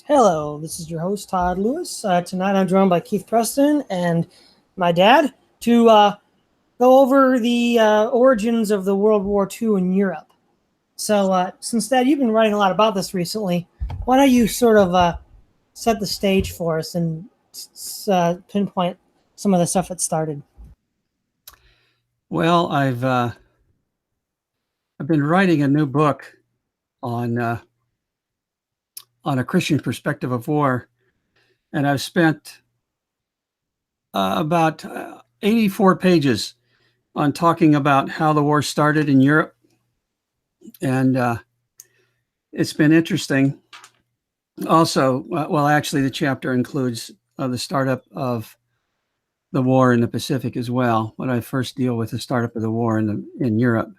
Hello, this is your host, Todd Lewis. Tonight I'm joined by Keith Preston and my dad to go over the origins of the World War II in Europe. So, since, Dad, you've been writing a lot about this recently, why don't you sort of set the stage for us and pinpoint some of the stuff that started? Well, I've been writing a new book on a Christian perspective of war, and I've spent about 84 pages on talking about how the war started in Europe, and it's been interesting. Also, well, actually, the chapter includes the startup of the war in the Pacific as well. When I first deal with the startup of the war in Europe,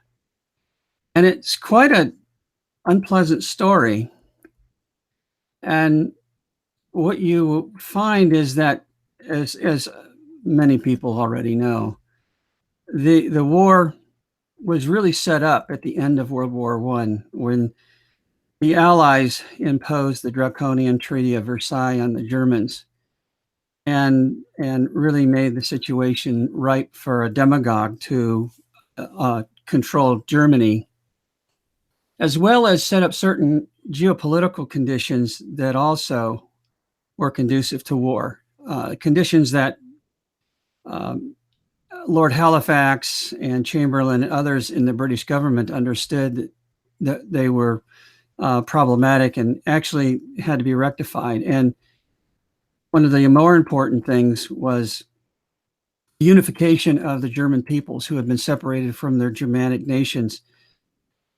and it's quite an unpleasant story. And what you find is that, as many people already know, the war was really set up at the end of World War I when the Allies imposed the draconian Treaty of Versailles on the Germans and really made the situation ripe for a demagogue to control Germany, as well as set up certain geopolitical conditions that also were conducive to war. Conditions that Lord Halifax and Chamberlain and others in the British government understood that they were problematic and actually had to be rectified. And one of the more important things was the unification of the German peoples who had been separated from their Germanic nations.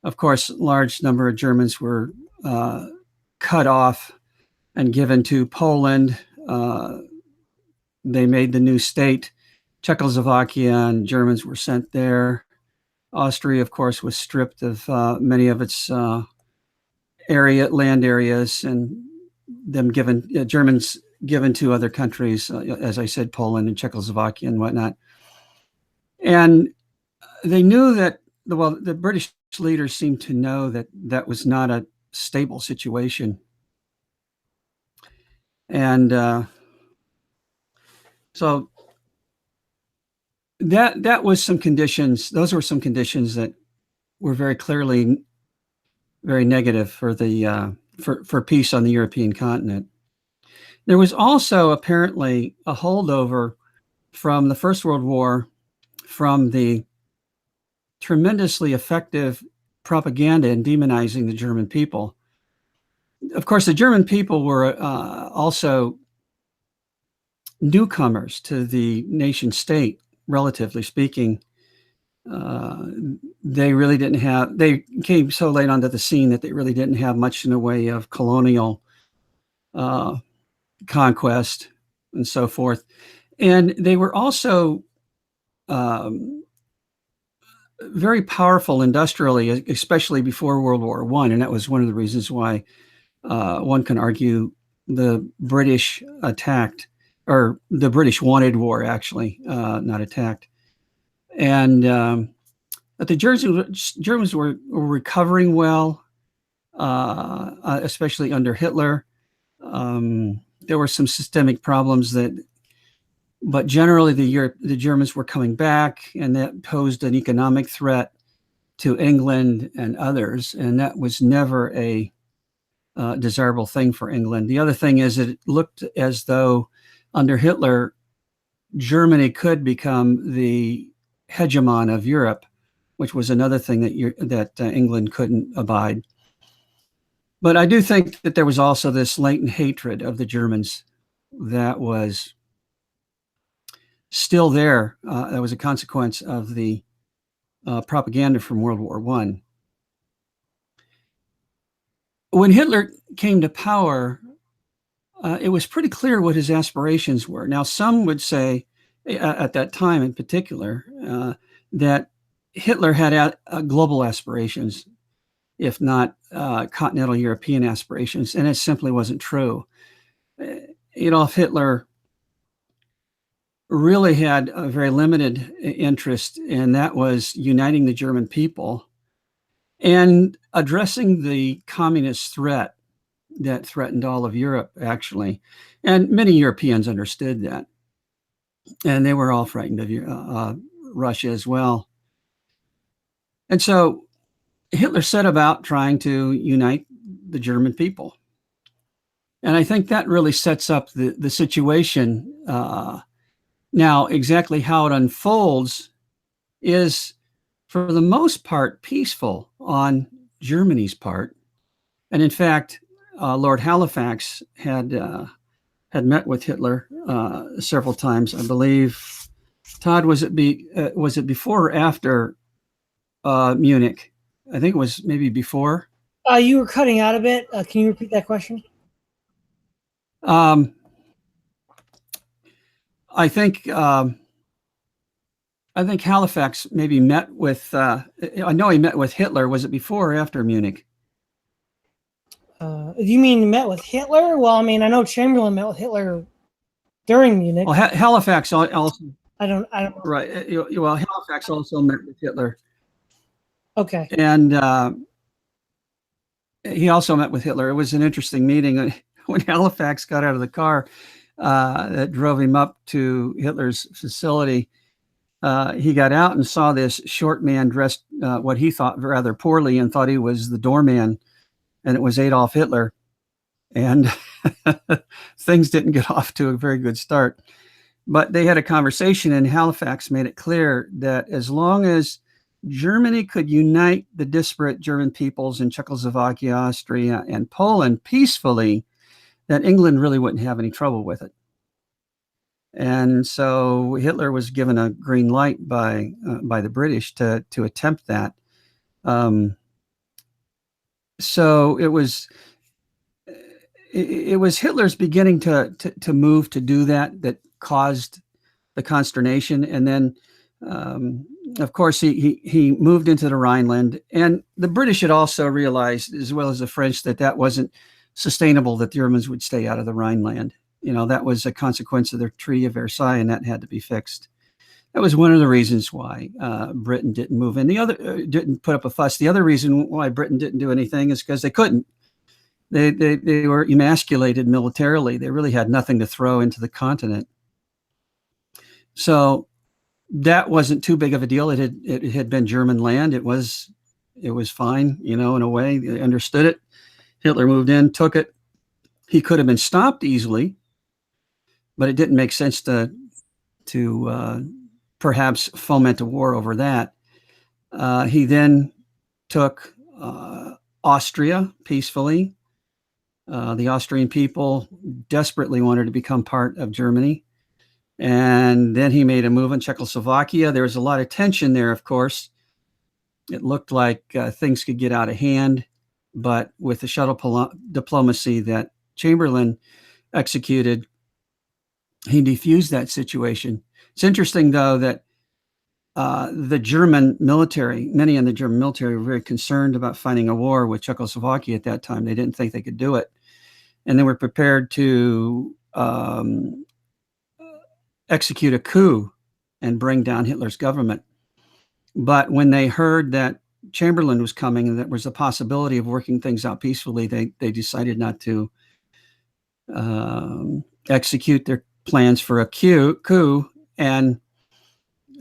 Of course, a large number of Germans were cut off and given to Poland. They made the new state. Czechoslovakia and Germans were sent there. Austria, of course, was stripped of many of its land areas, and Germans given to other countries, as I said, Poland and Czechoslovakia and whatnot. And they knew that, the British leaders seemed to know that that was not a stable situation. And so that was some conditions. Those were some conditions that were very clearly very negative for the for peace on the European continent. There was also apparently a holdover from the First World War, from the tremendously effective propaganda in demonizing the German people. Of course, the German people were also newcomers to the nation state, relatively speaking. They came so late onto the scene that they really didn't have much in the way of colonial conquest and so forth. And they were also very powerful industrially, especially before World War I. And that was one of the reasons why one can argue the British attacked, or the British wanted war, actually, not attacked. And but the Germans were recovering well, especially under Hitler. There were some systemic problems but generally the Germans were coming back, and that posed an economic threat to England and others, and that was never a desirable thing for England. The other thing is that it looked as though under Hitler, Germany could become the hegemon of Europe, which was another thing that England couldn't abide. But I do think that there was also this latent hatred of the Germans that was still there. That was a consequence of the propaganda from World War I. When Hitler came to power, it was pretty clear what his aspirations were. Now, some would say, at that time in particular, that Hitler had global aspirations, if not continental European aspirations, and it simply wasn't true. Adolf Hitler really had a very limited interest, and that was uniting the German people and addressing the communist threat that threatened all of Europe, actually. And many Europeans understood that. And they were all frightened of Russia as well. And so Hitler set about trying to unite the German people. And I think that really sets up the situation. Now, exactly how it unfolds is, for the most part, peaceful on Germany's part. And in fact, Lord Halifax had met with Hitler several times, I believe. Todd, was it before or after Munich? I think it was maybe before. You were cutting out a bit. Can you repeat that question? I think Halifax maybe met with. I know he met with Hitler. Was it before or after Munich? You mean met with Hitler? Well, I mean, I know Chamberlain met with Hitler during Munich. Well, Halifax also. I don't. Right. Well, Halifax also met with Hitler. Okay. And he also met with Hitler. It was an interesting meeting. When Halifax got out of the car that drove him up to Hitler's facility, he got out and saw this short man dressed what he thought rather poorly, and thought he was the doorman, and it was Adolf Hitler. And things didn't get off to a very good start. But they had a conversation, and Halifax made it clear that as long as Germany could unite the disparate German peoples in Czechoslovakia, Austria, and Poland peacefully, that England really wouldn't have any trouble with it. And so Hitler was given a green light by the British to attempt that. So it was Hitler's beginning to move to do that caused the consternation. And then, of course, he moved into the Rhineland. And the British had also realized, as well as the French, that wasn't sustainable, that the Germans would stay out of the Rhineland. That was a consequence of the Treaty of Versailles, and that had to be fixed. That was one of the reasons why Britain didn't move in. The other didn't put up a fuss. The other reason why Britain didn't do anything is because they couldn't. They were emasculated militarily. They really had nothing to throw into the continent. So that wasn't too big of a deal. It had been German land. It was fine, in a way. They understood it. Hitler moved in, took it. He could have been stopped easily, but it didn't make sense to perhaps foment a war over that. He then took Austria peacefully. The Austrian people desperately wanted to become part of Germany. And then he made a move in Czechoslovakia. There was a lot of tension there, of course. It looked like things could get out of hand, but with the shuttle diplomacy that Chamberlain executed, he defused that situation. It's interesting, though, that the German military, many in the German military, were very concerned about fighting a war with Czechoslovakia at that time. They didn't think they could do it. And they were prepared to execute a coup and bring down Hitler's government. But when they heard that Chamberlain was coming and there was a possibility of working things out peacefully, they decided not to execute their plans for a coup. And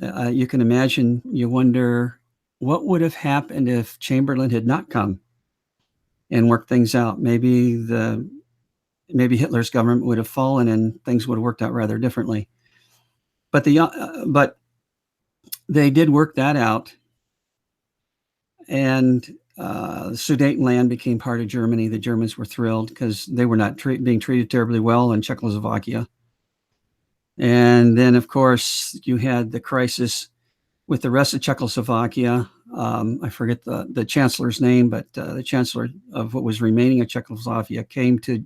you can imagine, you wonder what would have happened if Chamberlain had not come and worked things out. Maybe Hitler's government would have fallen and things would have worked out rather differently. But they did work that out, and the Sudetenland became part of Germany. The Germans were thrilled because they were not being treated terribly well in Czechoslovakia. And then, of course, you had the crisis with the rest of Czechoslovakia. I forget the chancellor's name, but the chancellor of what was remaining of Czechoslovakia came to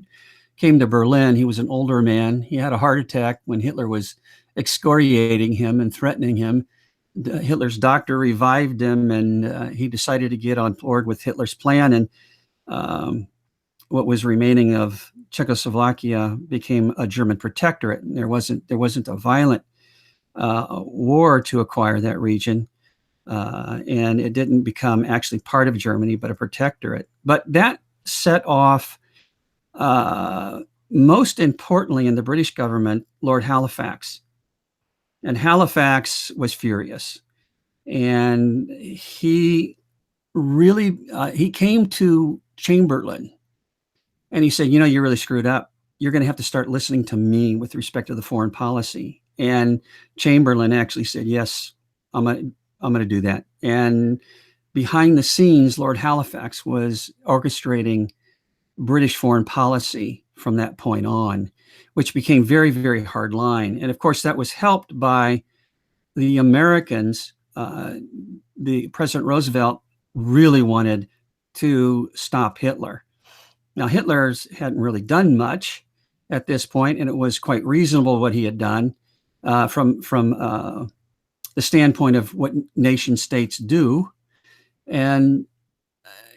Berlin. He was an older man. He had a heart attack when Hitler was excoriating him and threatening him. Hitler's doctor revived him, and he decided to get on board with Hitler's plan. And what was remaining of Czechoslovakia became a German protectorate. And there wasn't a violent war to acquire that region, and it didn't become actually part of Germany, but a protectorate. But that set off most importantly in the British government, Lord Halifax. And Halifax was furious. And he really, he came to Chamberlain and he said, you know, you're really screwed up. You're going to have to start listening to me with respect to the foreign policy. And Chamberlain actually said, yes, I'm going to do that. And behind the scenes, Lord Halifax was orchestrating British foreign policy from that point on, which became very, very hard line. And of course, that was helped by the Americans. The President Roosevelt really wanted to stop Hitler. Now, Hitler hadn't really done much at this point, and it was quite reasonable what he had done from the standpoint of what nation states do. And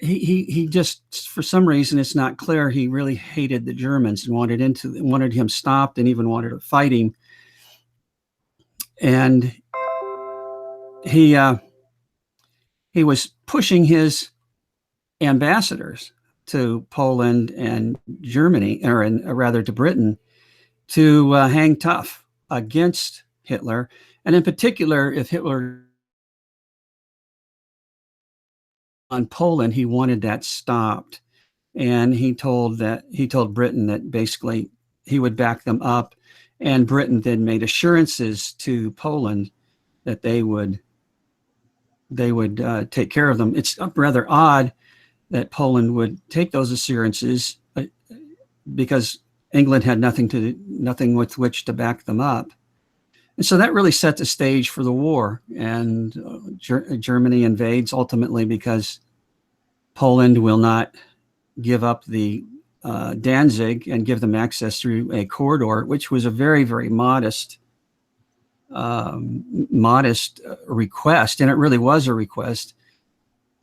he just, for some reason, it's not clear, he really hated the Germans and wanted him stopped and even wanted to fight him. And he was pushing his ambassadors to Poland and Germany, or rather to Britain, to hang tough against Hitler. And in particular, if Hitler on Poland, he wanted that stopped. And he told Britain that basically he would back them up. And Britain then made assurances to Poland that they would take care of them. It's rather odd that Poland would take those assurances because England had nothing with which to back them up. And so that really set the stage for the war. And Germany invades ultimately because Poland will not give up the Danzig and give them access through a corridor, which was a very, very modest request. And it really was a request.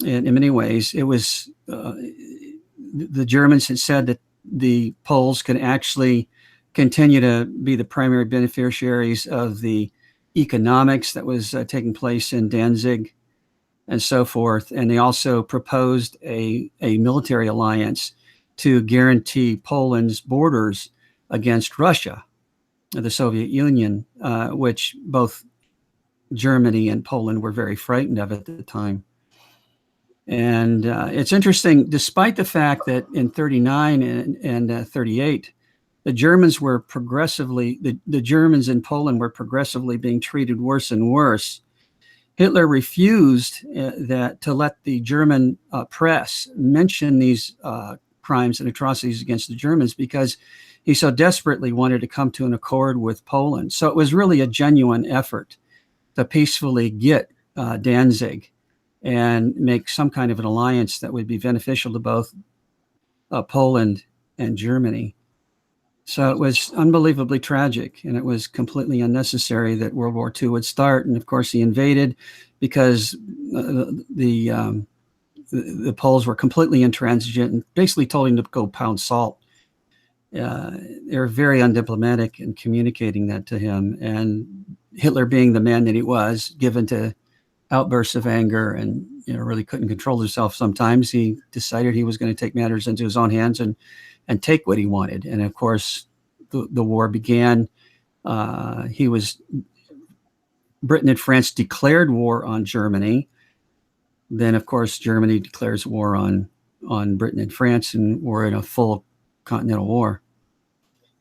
In many ways, it was the Germans had said that the Poles could actually continue to be the primary beneficiaries of the economics that was taking place in Danzig and so forth. And they also proposed a military alliance to guarantee Poland's borders against Russia, the Soviet Union, which both Germany and Poland were very frightened of at the time. And it's interesting, despite the fact that in 39 and 38, the Germans were progressively, the Germans in Poland were progressively being treated worse and worse. Hitler refused to let the German press mention these crimes and atrocities against the Germans because he so desperately wanted to come to an accord with Poland. So it was really a genuine effort to peacefully get Danzig and make some kind of an alliance that would be beneficial to both Poland and Germany. So it was unbelievably tragic, and it was completely unnecessary that World War II would start. And of course, he invaded because the Poles were completely intransigent and basically told him to go pound salt. They were very undiplomatic in communicating that to him. And Hitler, being the man that he was, given to outbursts of anger and really couldn't control himself sometimes, he decided he was going to take matters into his own hands and take what he wanted. And of course, the war began. Britain and France declared war on Germany. Then, of course, Germany declares war on Britain and France, and we're in a full continental war.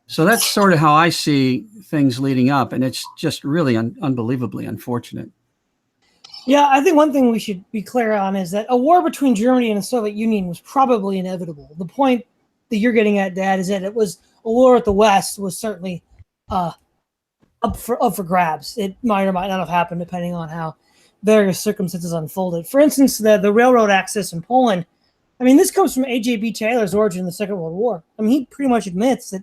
So that's sort of how I see things leading up, and it's just really unbelievably unfortunate. Yeah, I think one thing we should be clear on is that a war between Germany and the Soviet Union was probably inevitable. The point that you're getting at, Dad, is that it was a war at the West was certainly up for grabs. It might or might not have happened depending on how various circumstances unfolded. For instance, the railroad access in Poland. I mean, this comes from A.J.B. Taylor's Origin of the Second World War. I mean, he pretty much admits that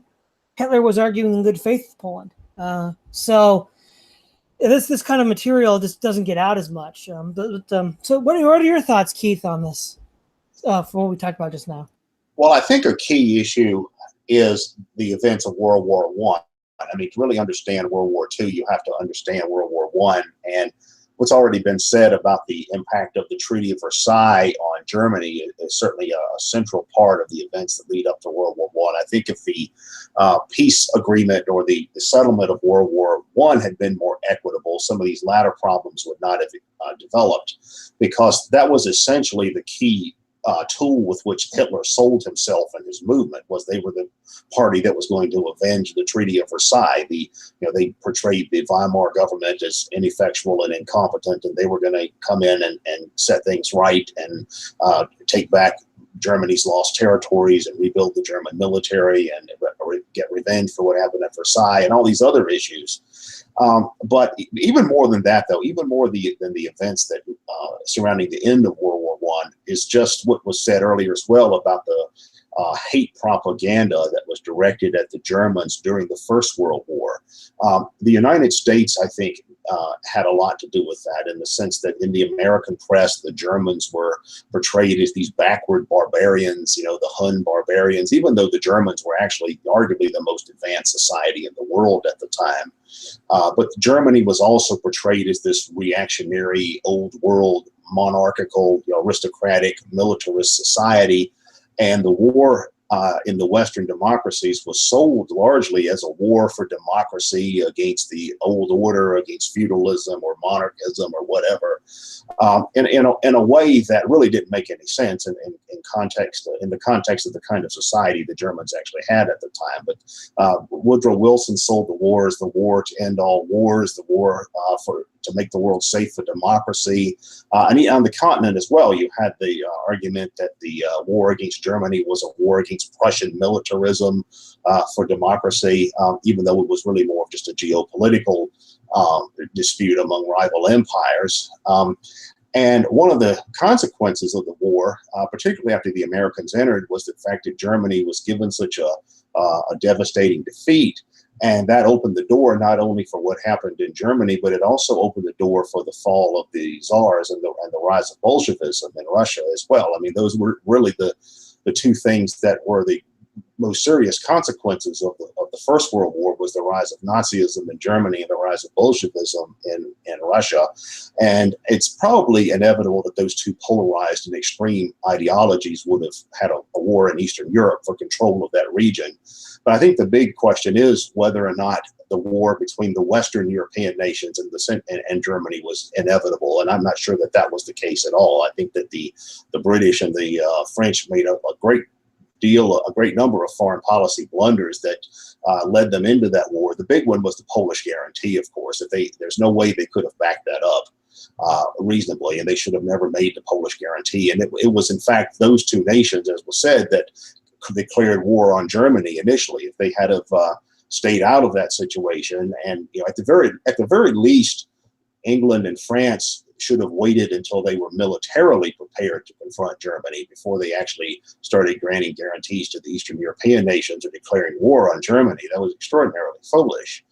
Hitler was arguing in good faith with Poland. So this kind of material just doesn't get out as much. So what are your thoughts, Keith, on this for what we talked about just now? Well, I think a key issue is the events of World War I. I mean, to really understand World War II, you have to understand World War I. And what's already been said about the impact of the Treaty of Versailles on Germany is certainly a central part of the events that lead up to World War I. I think if the peace agreement or the settlement of World War I had been more equitable, some of these latter problems would not have developed, because that was essentially the key tool with which Hitler sold himself and his movement. Was they were the party that was going to avenge the Treaty of Versailles. They portrayed the Weimar government as ineffectual and incompetent, and they were going to come in and set things right and take back Germany's lost territories and rebuild the German military and get revenge for what happened at Versailles and all these other issues. But even more than that, though, even more than the events that surrounding the end of World War I, is just what was said earlier as well about the hate propaganda that was directed at the Germans during the First World War. The United States, I think, had a lot to do with that, in the sense that in the American press, the Germans were portrayed as these backward barbarians, the Hun barbarians, even though the Germans were actually arguably the most advanced society in the world at the time. But Germany was also portrayed as this reactionary, old world, monarchical, aristocratic, militarist society. And the war in the Western democracies was sold largely as a war for democracy against the old order, against feudalism or monarchism or whatever, in a way that really didn't make any sense in the context of the kind of society the Germans actually had at the time. But Woodrow Wilson sold the war as the war to end all wars, the war to make the world safe for democracy. And on the continent as well, you had the argument that the war against Germany was a war against Prussian militarism for democracy, even though it was really more of just a geopolitical dispute among rival empires. And one of the consequences of the war, particularly after the Americans entered, was the fact that Germany was given such a devastating defeat. And that opened the door not only for what happened in Germany, but it also opened the door for the fall of the czars and the rise of Bolshevism in Russia as well. I mean, those were really the two things that were the most serious consequences of the First World War, was the rise of Nazism in Germany and the rise of Bolshevism in Russia. And it's probably inevitable that those two polarized and extreme ideologies would have had a war in Eastern Europe for control of that region. But I think the big question is whether or not the war between the Western European nations and Germany was inevitable. And I'm not sure that that was the case at all. I think that the British and the French made a great number of foreign policy blunders that led them into that war. The big one was the Polish guarantee, of course. There's no way they could have backed that up reasonably, and they should have never made the Polish guarantee. And it was, in fact, those two nations, as was said, that declared war on Germany initially. If they had have stayed out of that situation, and at the very least, England and France should have waited until they were militarily prepared to confront Germany before they actually started granting guarantees to the Eastern European nations or declaring war on Germany. That was extraordinarily foolish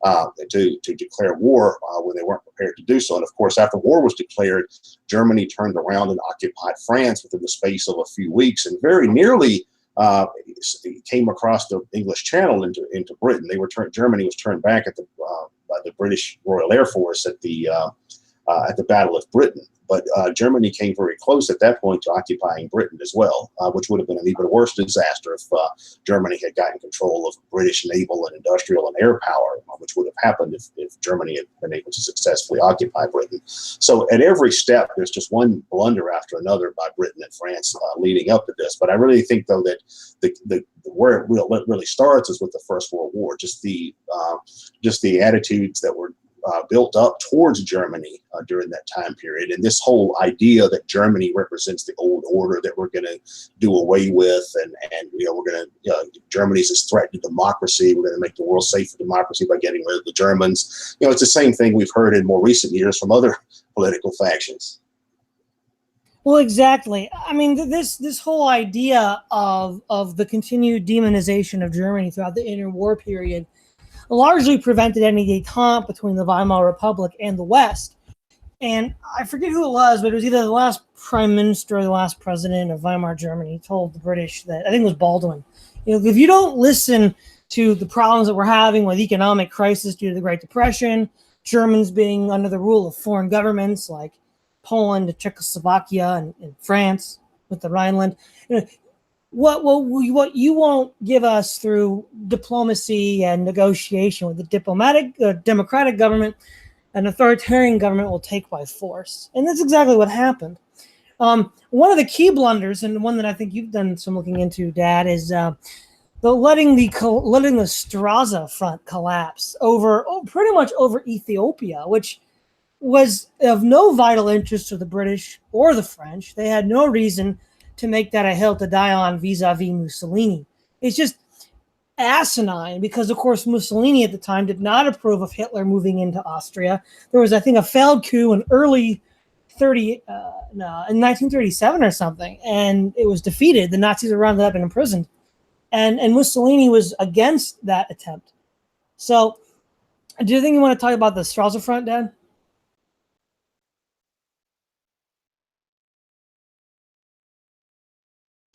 to declare war when they weren't prepared to do so. And of course, after war was declared, Germany turned around and occupied France within the space of a few weeks, and very nearly came across the English Channel into Britain. Germany was turned back by the British Royal Air Force at the Battle of Britain. But Germany came very close at that point to occupying Britain as well, which would have been an even worse disaster if Germany had gotten control of British naval and industrial and air power, which would have happened if Germany had been able to successfully occupy Britain. So at every step, there's just one blunder after another by Britain and France leading up to this. But I really think, though, that where it really starts is with the First World War. Just the attitudes that were built up towards Germany during that time period, and this whole idea that Germany represents the old order that we're going to do away with, and we're going to Germany's this threat to democracy. We're going to make the world safe for democracy by getting rid of the Germans. It's the same thing we've heard in more recent years from other political factions. Well, exactly. I mean, this whole idea of the continued demonization of Germany throughout the interwar period largely prevented any détente between the Weimar Republic and the West. And I forget who it was, but it was either the last prime minister or the last president of Weimar Germany told the British that, I think it was Baldwin, if you don't listen to the problems that we're having with economic crisis due to the Great Depression, Germans being under the rule of foreign governments like Poland, Czechoslovakia, and France with the Rhineland. You know, what you won't give us through diplomacy and negotiation with the democratic government, an authoritarian government will take by force. And that's exactly what happened. One of the key blunders, and one that I think you've done some looking into, Dad, is letting the Straza front collapse pretty much over Ethiopia, which was of no vital interest to the British or the French. They had no reason to make that a hill to die on vis-a-vis Mussolini. It's just asinine because, of course, Mussolini at the time did not approve of Hitler moving into Austria. There was, I think, a failed coup in in 1937 or something, and it was defeated. The Nazis were rounded up and imprisoned, and Mussolini was against that attempt. So, do you think you want to talk about the Straza front, Dad?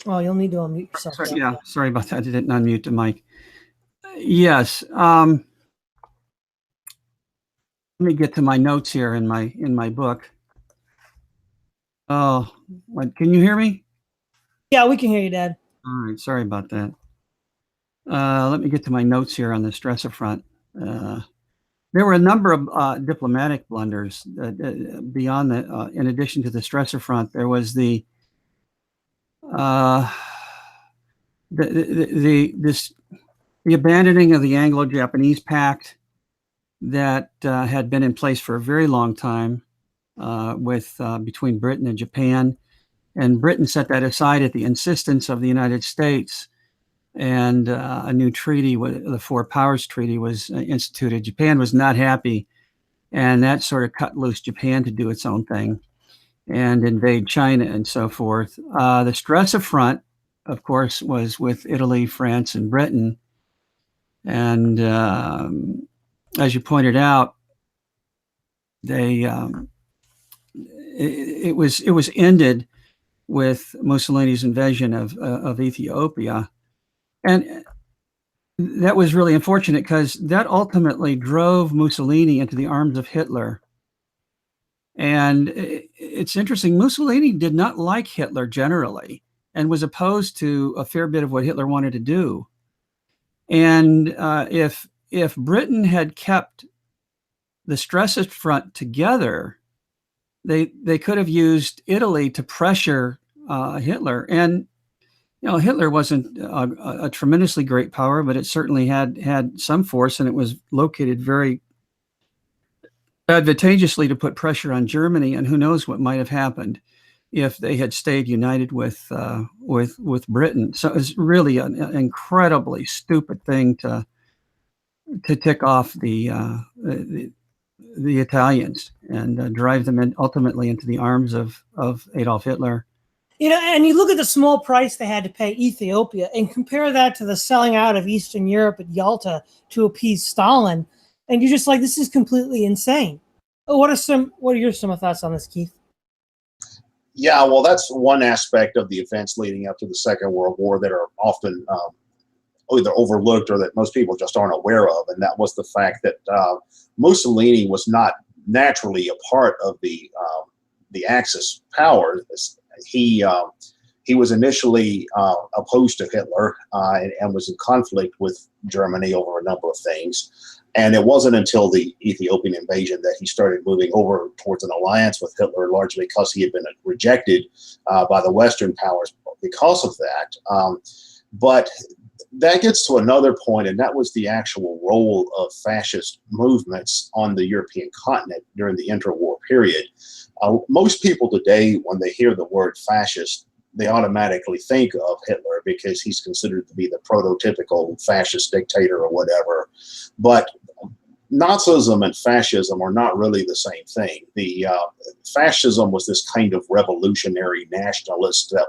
Oh, you'll need to unmute yourself. Sorry, yeah, sorry about that. I didn't unmute the mic. Yes. Let me get to my notes here in my book. Oh, can you hear me? Yeah, we can hear you, Dad. All right, sorry about that. Let me get to my notes here on the Straza front. There were a number of diplomatic blunders beyond the. In addition to the Straza front, there was the abandoning of the Anglo-Japanese Pact that had been in place for a very long time between Britain and Japan. And Britain set that aside at the insistence of the United States, and a new treaty, the Four Powers Treaty, was instituted. Japan was not happy, and that sort of cut loose Japan to do its own thing and invade China and so forth. The Straza front, of course, was with Italy, France, and Britain. And as you pointed out, it was ended with Mussolini's invasion of Ethiopia, and that was really unfortunate because that ultimately drove Mussolini into the arms of Hitler. And it's interesting, Mussolini did not like Hitler generally and was opposed to a fair bit of what Hitler wanted to do. And if Britain had kept the Straza front together, they could have used Italy to pressure Hitler. And Hitler wasn't a tremendously great power, but it certainly had some force, and it was located very advantageously to put pressure on Germany. And who knows what might have happened if they had stayed united with Britain. So it's really an incredibly stupid thing to tick off the Italians and drive them ultimately into the arms of Adolf Hitler. And you look at the small price they had to pay Ethiopia and compare that to the selling out of Eastern Europe at Yalta to appease Stalin, and you're just like, this is completely insane. What are your thoughts on this, Keith? Yeah, well, that's one aspect of the events leading up to the Second World War that are often either overlooked or that most people just aren't aware of, and that was the fact that Mussolini was not naturally a part of the Axis power. He was initially opposed to Hitler and was in conflict with Germany over a number of things. And it wasn't until the Ethiopian invasion that he started moving over towards an alliance with Hitler, largely because he had been rejected by the Western powers because of that. But that gets to another point, and that was the actual role of fascist movements on the European continent during the interwar period. Most people today, when they hear the word fascist, they automatically think of Hitler because he's considered to be the prototypical fascist dictator or whatever. But Nazism and fascism are not really the same thing. The fascism was this kind of revolutionary nationalism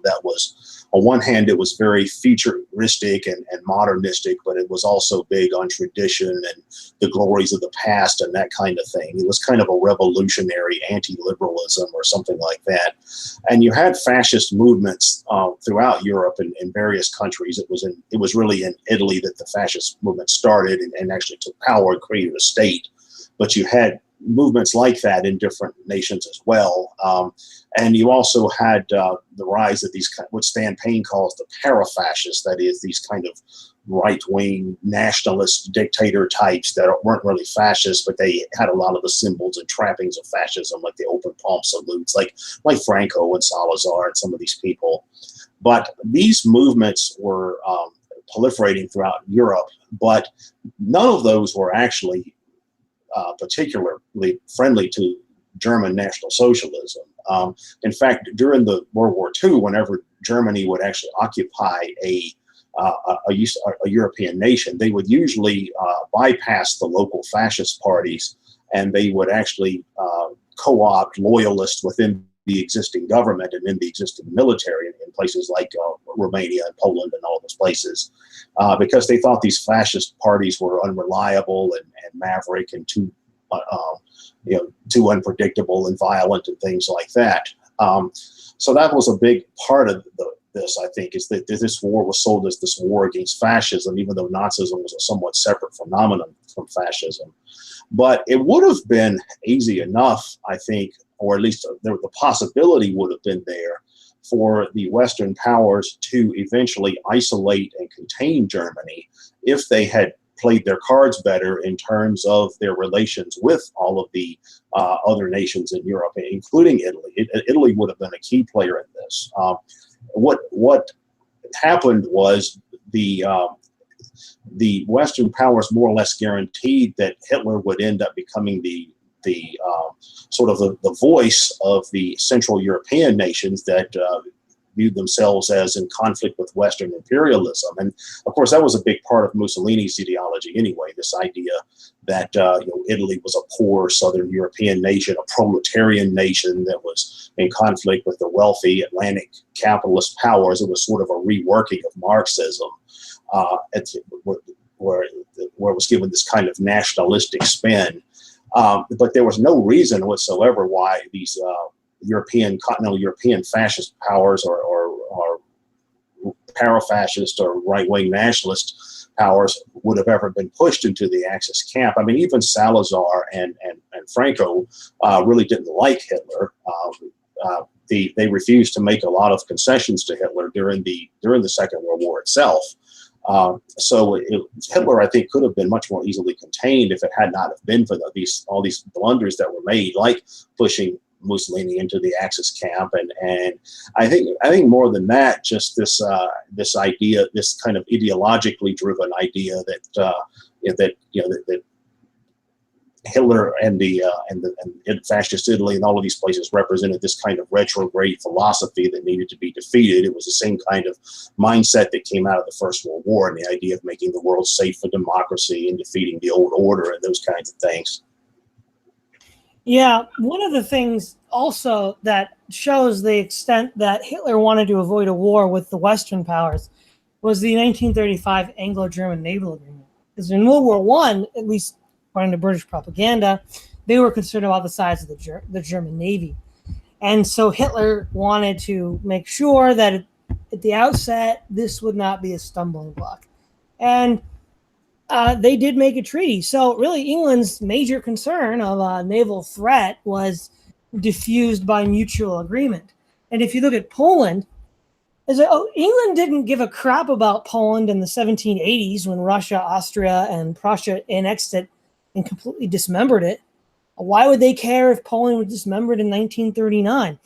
that was, on one hand, it was very futuristic and modernistic, but it was also big on tradition and the glories of the past and that kind of thing. It was kind of a revolutionary anti-liberalism or something like that. And you had fascist movements throughout Europe and in various countries. It was really in Italy that the fascist movement started and actually took power and created a state. but you had movements like that in different nations as well. And you also had the rise of these, what Stan Payne calls the para-fascists, that is, these kind of right-wing nationalist dictator types that weren't really fascists, but they had a lot of the symbols and trappings of fascism, like the open palm salutes, like Franco and Salazar and some of these people. But these movements were proliferating throughout Europe, but none of those were actually particularly friendly to German National Socialism. In fact, during the World War II, whenever Germany would actually occupy a European nation, they would usually bypass the local fascist parties, and they would actually co-opt loyalists within the existing government and in the existing military in places like Romania and Poland and all those places, because they thought these fascist parties were unreliable and maverick and too unpredictable and violent and things like that. So that was a big part of this, I think, is that this war was sold as this war against fascism, even though Nazism was a somewhat separate phenomenon from fascism. But it would have been easy enough, I think, or at least the possibility would have been there for the Western powers to eventually isolate and contain Germany if they had played their cards better in terms of their relations with all of the other nations in Europe, including Italy. Italy would have been a key player in this. What happened was the Western powers more or less guaranteed that Hitler would end up becoming the sort of the voice of the Central European nations that viewed themselves as in conflict with Western imperialism. And of course, that was a big part of Mussolini's ideology anyway, this idea that Italy was a poor Southern European nation, a proletarian nation that was in conflict with the wealthy Atlantic capitalist powers. It was sort of a reworking of Marxism, where it was given this kind of nationalistic spin. But there was no reason whatsoever why these continental European fascist powers or para-fascist or right-wing nationalist powers would have ever been pushed into the Axis camp. I mean, even Salazar and Franco really didn't like Hitler. They refused to make a lot of concessions to Hitler during the Second World War itself. So Hitler, I think, could have been much more easily contained if it had not have been for all these blunders that were made, like pushing Mussolini into the Axis camp, and I think more than that, just this idea, this kind of ideologically driven idea that Hitler and fascist Italy and all of these places represented this kind of retrograde philosophy that needed to be defeated. It was the same kind of mindset that came out of the First World War, and the idea of making the world safe for democracy and defeating the old order and those kinds of things. Yeah, one of the things also that shows the extent that Hitler wanted to avoid a war with the Western powers was the 1935 Anglo-German Naval Agreement. Because in World War I, at least according to British propaganda, they were concerned about the size of the German Navy. And so Hitler wanted to make sure that at the outset, this would not be a stumbling block. And they did make a treaty. So really, England's major concern of a naval threat was diffused by mutual agreement. And if you look at Poland, England didn't give a crap about Poland in the 1780s when Russia, Austria, and Prussia annexed it and completely dismembered it. Why would they care if Poland was dismembered in 1939?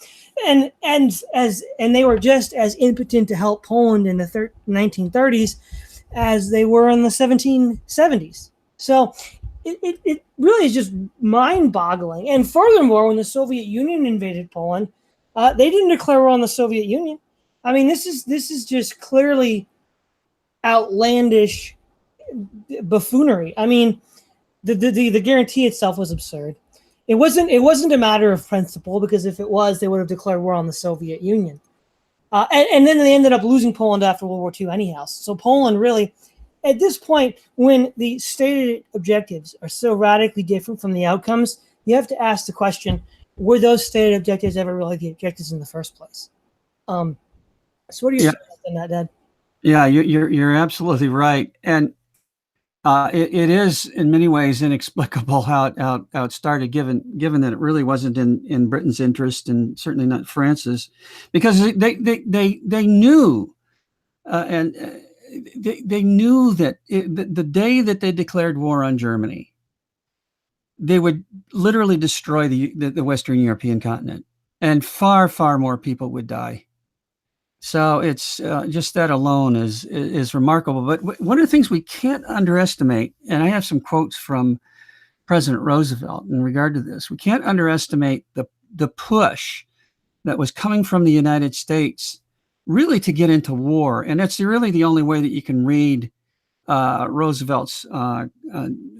And they were just as impotent to help Poland in the 1930s as they were in the 1770s. So it really is just mind-boggling. And furthermore, when the Soviet Union invaded Poland, they didn't declare war on the Soviet Union. I mean, this is just clearly outlandish buffoonery. I mean, the guarantee itself was absurd. It wasn't a matter of principle, because if it was, they would have declared war on the Soviet Union. And then they ended up losing Poland after World War II anyhow. So Poland really, at this point, when the stated objectives are so radically different from the outcomes, you have to ask the question, were those stated objectives ever really the objectives in the first place? So what are your thoughts on that, Dad? Yeah, you're absolutely right. And It is in many ways inexplicable how it started, given that it really wasn't in Britain's interest and certainly not France's, because they knew they knew that the day that they declared war on Germany, they would literally destroy the Western European continent, and far more people would die. So it's just that alone is remarkable. But one of the things we can't underestimate, and I have some quotes from President Roosevelt in regard to this, we can't underestimate the push that was coming from the United States really to get into war. And that's really the only way that you can read Roosevelt's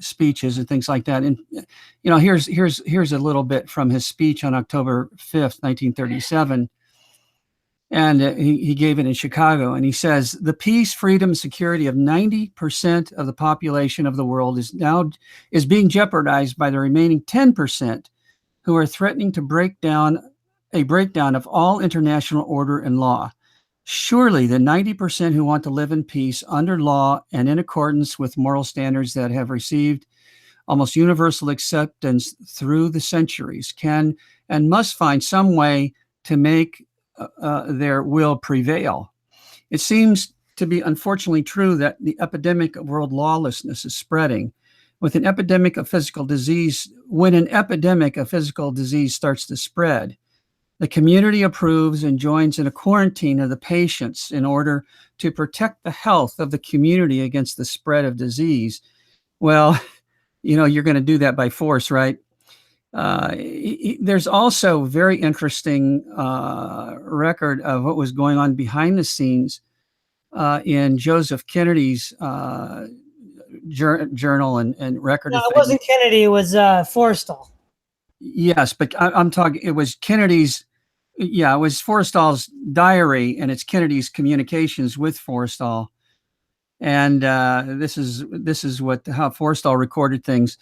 speeches and things like that. And here's a little bit from his speech on October 5th, 1937. And he gave it in Chicago, and he says, the peace, freedom, security of 90% of the population of the world is being jeopardized by the remaining 10% who are threatening to break down of all international order and law. Surely the 90% who want to live in peace under law and in accordance with moral standards that have received almost universal acceptance through the centuries can and must find some way to make their will prevail. It seems to be unfortunately true that the epidemic of world lawlessness is spreading. When an epidemic of physical disease starts to spread, the community approves and joins in a quarantine of the patients in order to protect the health of the community against the spread of disease. Well, you're going to do that by force, right? There's also very interesting record of what was going on behind the scenes in Joseph Kennedy's journal and record. No, it wasn't Kennedy. It was Forrestal. Yes, but I'm talking. It was Kennedy's. Yeah, it was Forrestal's diary, and it's Kennedy's communications with Forrestal. And this is how Forrestal recorded things.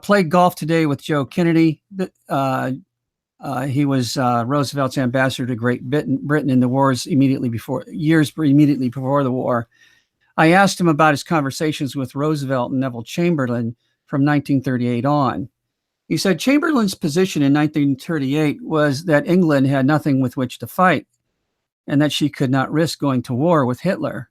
Played golf today with Joe Kennedy. He was Roosevelt's ambassador to Great Britain in the years immediately before the war. I asked him about his conversations with Roosevelt and Neville Chamberlain from 1938 on. He said Chamberlain's position in 1938 was that England had nothing with which to fight and that she could not risk going to war with Hitler.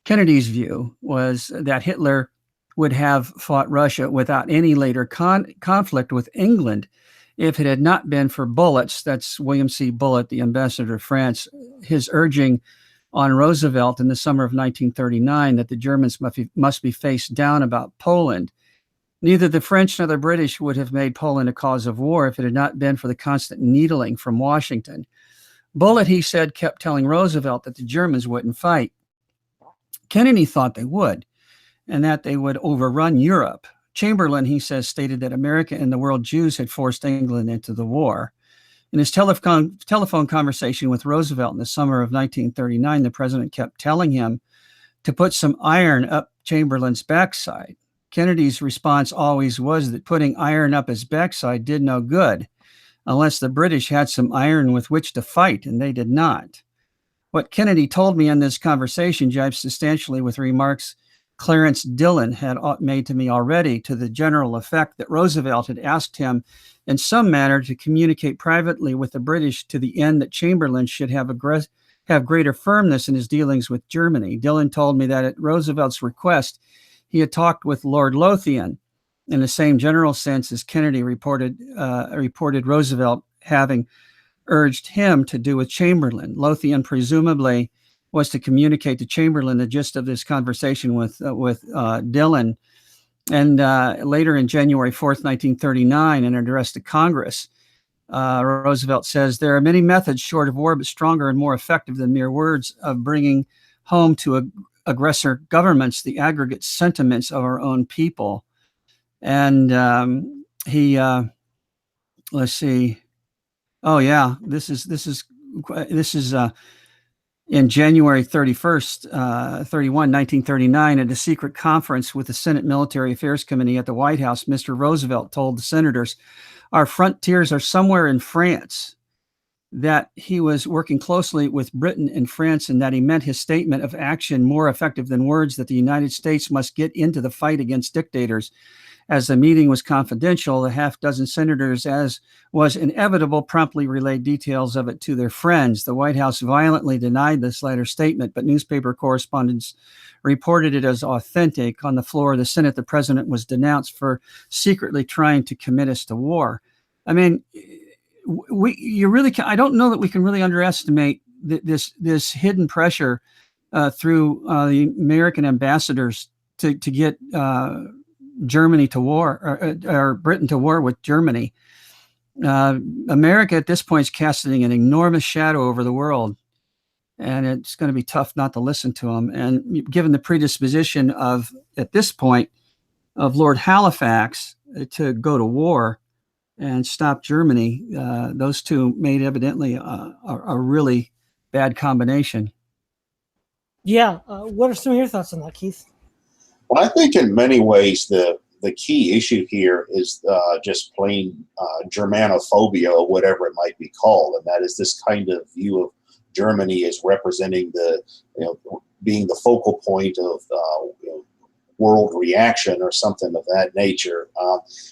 Kennedy's view was that Hitler would have fought Russia without any later conflict with England if it had not been for Bullitt's, that's William C. Bullitt, the ambassador of France, his urging on Roosevelt in the summer of 1939 that the Germans must be faced down about Poland. Neither the French nor the British would have made Poland a cause of war if it had not been for the constant needling from Washington. Bullitt, he said, kept telling Roosevelt that the Germans wouldn't fight. Kennedy thought they would, and that they would overrun Europe. Chamberlain, he says, stated that America and the world Jews had forced England into the war. In his telephone conversation with Roosevelt in the summer of 1939, the president kept telling him to put some iron up Chamberlain's backside. Kennedy's response always was that putting iron up his backside did no good unless the British had some iron with which to fight, and they did not. What Kennedy told me in this conversation jives substantially with remarks Clarence Dillon had made to me already, to the general effect that Roosevelt had asked him in some manner to communicate privately with the British to the end that Chamberlain should have greater firmness in his dealings with Germany. Dillon told me that at Roosevelt's request, he had talked with Lord Lothian in the same general sense as Kennedy reported Roosevelt having urged him to do with Chamberlain. Lothian presumably was to communicate to Chamberlain the gist of this conversation with Dillon. And later in January 4th, 1939, in an address to Congress, Roosevelt says, there are many methods short of war, but stronger and more effective than mere words of bringing home to aggressor governments the aggregate sentiments of our own people. And let's see. Oh yeah, this is in January 31st, 1939, at a secret conference with the Senate Military Affairs Committee at the White House, Mr. Roosevelt told the senators, our frontiers are somewhere in France. that he was working closely with Britain and France, and that he meant his statement of action more effective than words, that the United States must get into the fight against dictators. As the meeting was confidential, the half dozen senators, as was inevitable, promptly relayed details of it to their friends. The White House violently denied this latter statement, but newspaper correspondents reported it as authentic. On the floor of the Senate, the president was denounced for secretly trying to commit us to war. I mean, I don't know that we can really underestimate this hidden pressure through the American ambassadors to get Germany to war, or Britain to war with Germany. America at this point is casting an enormous shadow over the world, and it's going to be tough not to listen to them. And given the predisposition at this point, of Lord Halifax to go to war and stop Germany, those two made evidently a really bad combination. Yeah. What are some of your thoughts on that, Keith? Well, I think in many ways the key issue here is just plain Germanophobia, or whatever it might be called, and that is this kind of view of Germany as representing being the focal point of world reaction or something of that nature,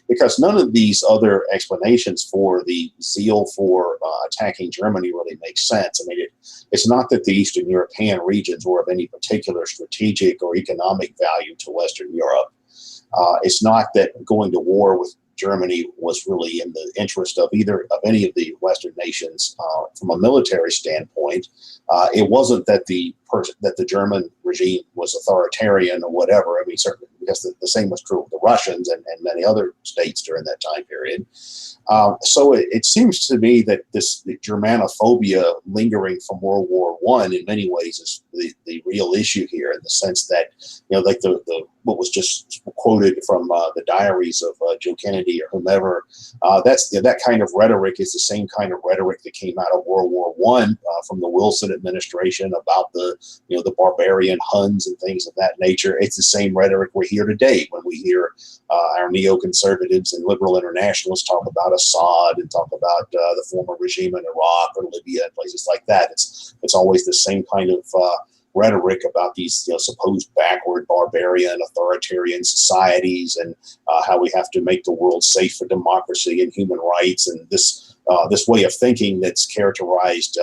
because none of these other explanations for the zeal for attacking Germany really makes sense. I mean, it's not that the Eastern European regions were of any particular strategic or economic value to Western Europe. It's not that going to war with Germany was really in the interest of any of the Western nations from a military standpoint. It wasn't that the German regime was authoritarian or whatever. I mean, certainly, because the same was true of the Russians and many other states during that time period. So it seems to me that the Germanophobia lingering from World War I in many ways is the real issue here, in the sense that, like what was just quoted from the diaries of Joe Kennedy or whomever, that kind of rhetoric is the same kind of rhetoric that came out of World War I from the Wilson administration about the barbarian Huns and things of that nature. It's the same rhetoric we hear today when we hear our neoconservatives and liberal internationalists talk about Assad and talk about the former regime in Iraq or Libya and places like that. It's always the same kind of rhetoric about these supposed backward barbarian authoritarian societies, and how we have to make the world safe for democracy and human rights, and this way of thinking that's characterized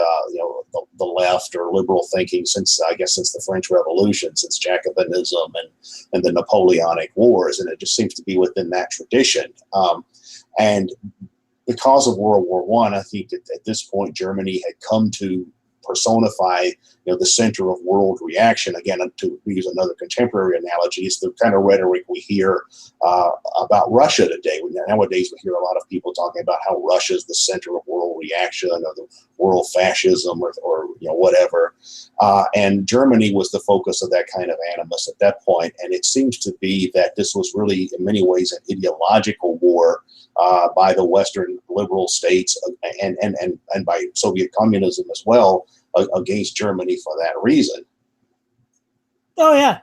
the left or liberal thinking since the French Revolution, since Jacobinism and the Napoleonic Wars, and it just seems to be within that tradition. And because of World War I think that at this point Germany had come to personify the center of world reaction. Again, to use another contemporary analogy, it's the kind of rhetoric we hear about Russia today. Nowadays we hear a lot of people talking about how Russia is the center of world reaction, or the world fascism, or whatever. And Germany was the focus of that kind of animus at that point. And it seems to be that this was really in many ways an ideological war by the Western liberal states and by Soviet communism as well, against Germany for that reason. Oh yeah,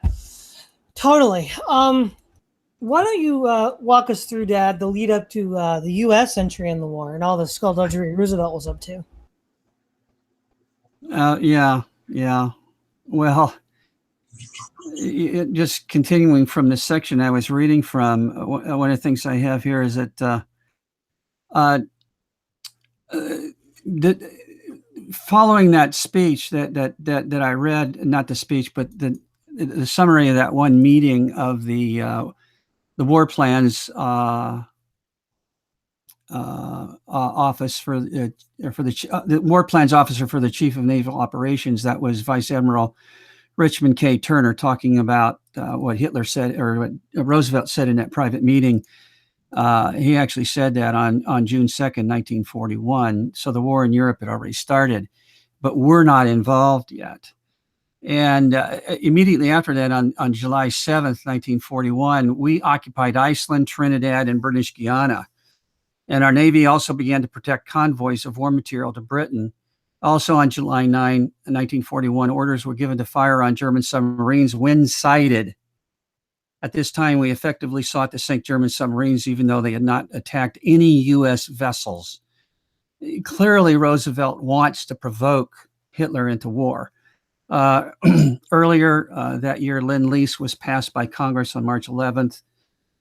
totally. Why don't you walk us through, Dad, the lead up to the U.S. entry in the war and all the skullduggery Roosevelt was up to? Yeah. Well, just continuing from this section I was reading from, one of the things I have here is that following that speech that I read, not the speech, but the summary of that one meeting of the war plans office for the war plans officer for the Chief of Naval Operations. That was Vice Admiral Richmond K. Turner, talking about what Hitler said, or what Roosevelt said in that private meeting. He actually said that on June 2nd, 1941. So the war in Europe had already started, but we're not involved yet. And immediately after that, on July 7th, 1941, we occupied Iceland, Trinidad, and British Guiana. And our Navy also began to protect convoys of war material to Britain. Also on July 9, 1941, orders were given to fire on German submarines when sighted. At this time, we effectively sought to sink German submarines, even though they had not attacked any U.S. vessels. clearly Roosevelt wants to provoke Hitler into war. Earlier that year, Lend-Lease was passed by Congress on March 11th,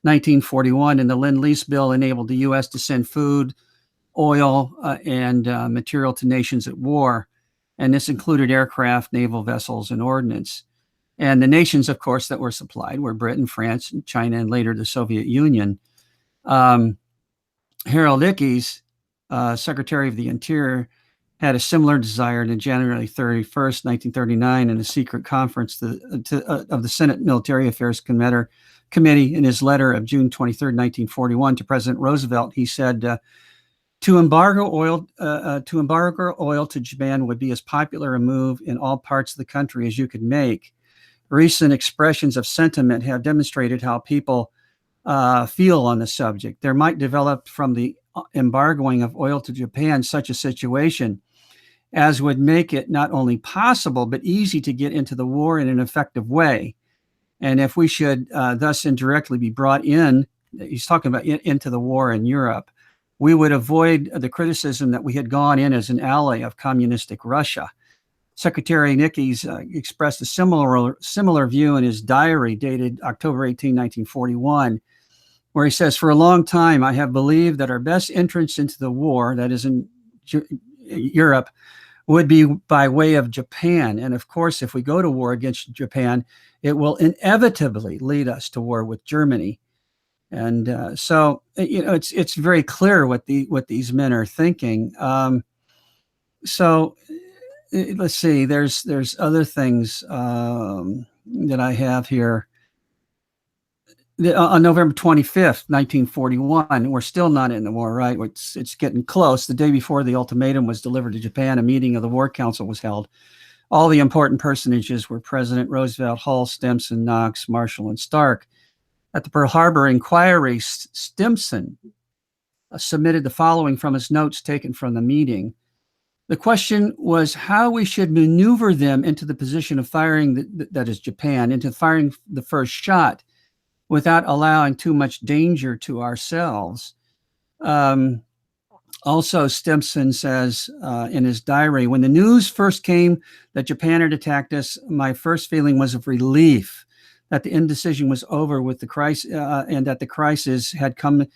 1941, and the Lend-Lease bill enabled the U.S. to send food, oil, and material to nations at war. And this included aircraft, naval vessels, and ordnance. And the nations, of course, that were supplied were Britain, France, China, and later the Soviet Union. Harold Ickes, Secretary of the Interior, had a similar desire on January 31st, 1939, in a secret conference of the Senate Military Affairs Committee. In his letter of June 23rd, 1941, to President Roosevelt, he said, to embargo oil to Japan would be as popular a move in all parts of the country as you could make. Recent expressions of sentiment have demonstrated how people feel on the subject. There might develop from the embargoing of oil to Japan such a situation as would make it not only possible but easy to get into the war in an effective way. And if we should thus indirectly be brought in, he's talking about into the war in Europe, we would avoid the criticism that we had gone in as an ally of communistic Russia. Secretary Ickes expressed a similar view in his diary dated October 18, 1941, where he says, for a long time, I have believed that our best entrance into the war, that is in Europe, would be by way of Japan. And of course, if we go to war against Japan, it will inevitably lead us to war with Germany. And so, it's very clear what these men are thinking. So let's see, there's other things that I have here. On November 25th, 1941, we're still not in the war, right? It's getting close. The day before the ultimatum was delivered to Japan, a meeting of the War Council was held. All the important personages were President Roosevelt, Hull, Stimson, Knox, Marshall, and Stark. At the Pearl Harbor inquiry, Stimson submitted the following from his notes taken from the meeting. The question was how we should maneuver them into the position of firing, that is Japan, into firing the first shot, without allowing too much danger to ourselves. Also, Stimson says in his diary, when the news first came that Japan had attacked us, my first feeling was of relief that the indecision was over with the crisis, and that the crisis had come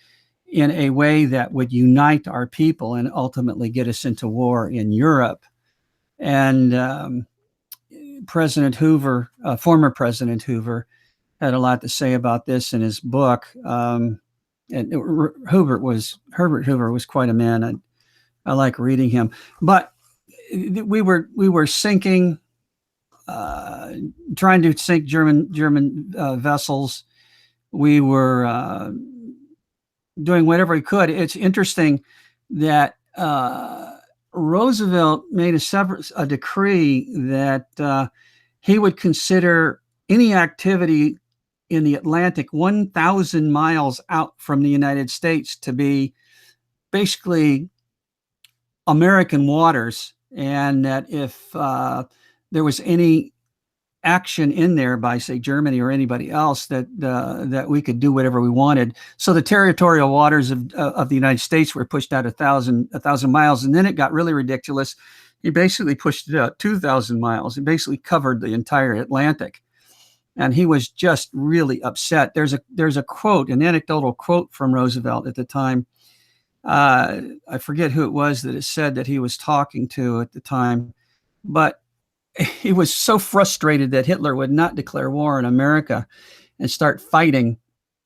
in a way that would unite our people and ultimately get us into war in Europe. And President Hoover, former President Hoover, had a lot to say about this in his book. And Herbert Hoover was quite a man. I like reading him. But we were sinking, trying to sink German vessels. We were doing whatever we could. It's interesting that Roosevelt made a decree that he would consider any activity in the Atlantic 1,000 miles out from the United States to be basically American waters, and that if there was any action in there by, say, Germany or anybody else, that we could do whatever we wanted. So the territorial waters of the United States were pushed out 1,000 miles, and then it got really ridiculous. He basically pushed it out 2,000 miles. He basically covered the entire Atlantic. And he was just really upset. There's a quote, an anecdotal quote from Roosevelt at the time. I forget who it was that it said that he was talking to at the time, but he was so frustrated that Hitler would not declare war on America and start fighting.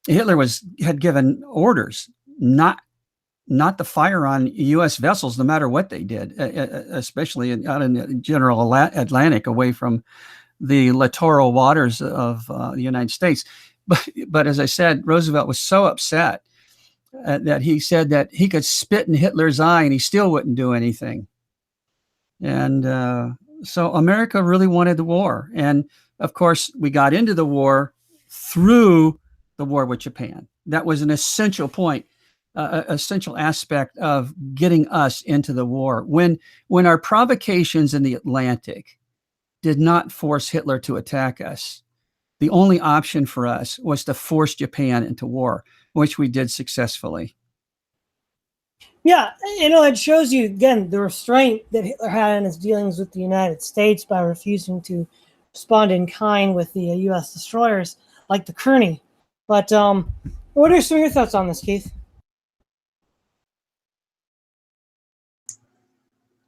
Hitler had given orders not to fire on U.S. vessels, no matter what they did, especially out in the general Atlantic, away from the littoral waters of the United States. But as I said, Roosevelt was so upset that he said that he could spit in Hitler's eye and he still wouldn't do anything. And so America really wanted the war. And of course, we got into the war through the war with Japan. That was an essential point, essential aspect of getting us into the war. When our provocations in the Atlantic did not force Hitler to attack us, the only option for us was to force Japan into war, which we did successfully. Yeah, it shows you again the restraint that Hitler had in his dealings with the United States by refusing to respond in kind with the U.S. destroyers like the Kearney. But what are some of your thoughts on this, Keith?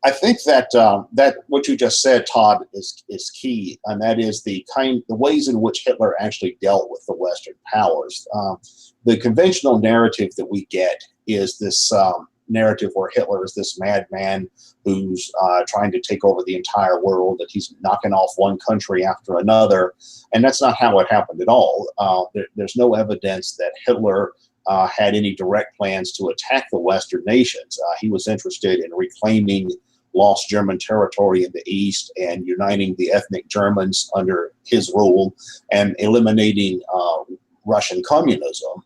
I think that that what you just said, Todd, is key, and that is the ways in which Hitler actually dealt with the Western powers. The conventional narrative that we get is this narrative where Hitler is this madman who's trying to take over the entire world, that he's knocking off one country after another, and that's not how it happened at all. There's no evidence that Hitler had any direct plans to attack the Western nations. He was interested in reclaiming lost German territory in the East and uniting the ethnic Germans under his rule and eliminating Russian communism.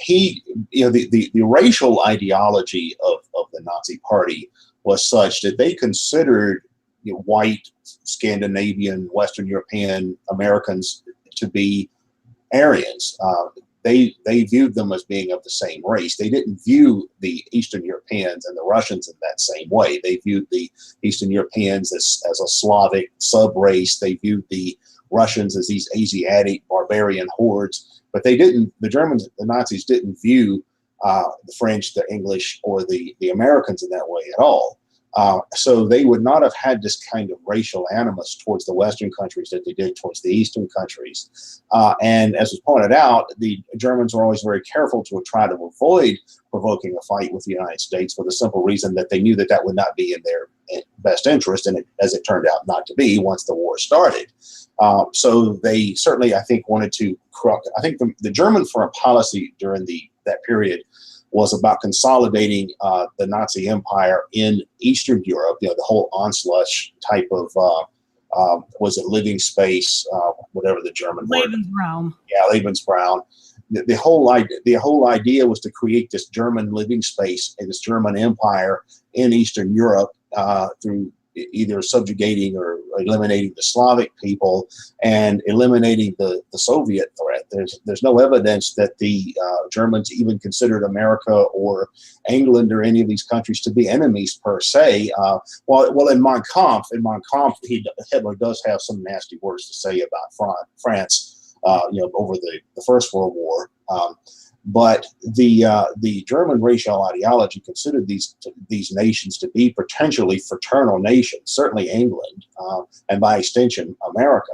The racial ideology of the Nazi Party was such that they considered white, Scandinavian, Western European Americans to be Aryans. They viewed them as being of the same race. They didn't view the Eastern Europeans and the Russians in that same way. They viewed the Eastern Europeans as a Slavic sub-race. They viewed the Russians as these Asiatic barbarian hordes. But they didn't, the Germans, the Nazis didn't view the French, the English, or the Americans in that way at all. So they would not have had this kind of racial animus towards the Western countries that they did towards the Eastern countries. And as was pointed out, the Germans were always very careful to try to avoid provoking a fight with the United States for the simple reason that they knew that that would not be in their best interest, and as it turned out not to be once the war started. So they certainly, I think, wanted to corrupt. I think the German foreign policy during that period was about consolidating the Nazi Empire in Eastern Europe. The whole Anschluss type of was it living space, whatever the German word. Lebensraum. Yeah, Lebensraum. The whole idea was to create this German living space and this German empire in Eastern Europe through either subjugating or eliminating the Slavic people and eliminating the Soviet threat. There's no evidence that the Germans even considered America or England or any of these countries to be enemies per se. Well, in Mein Kampf, Hitler does have some nasty words to say about France, over the First World War. But the German racial ideology considered these nations to be potentially fraternal nations, certainly England, and by extension, America.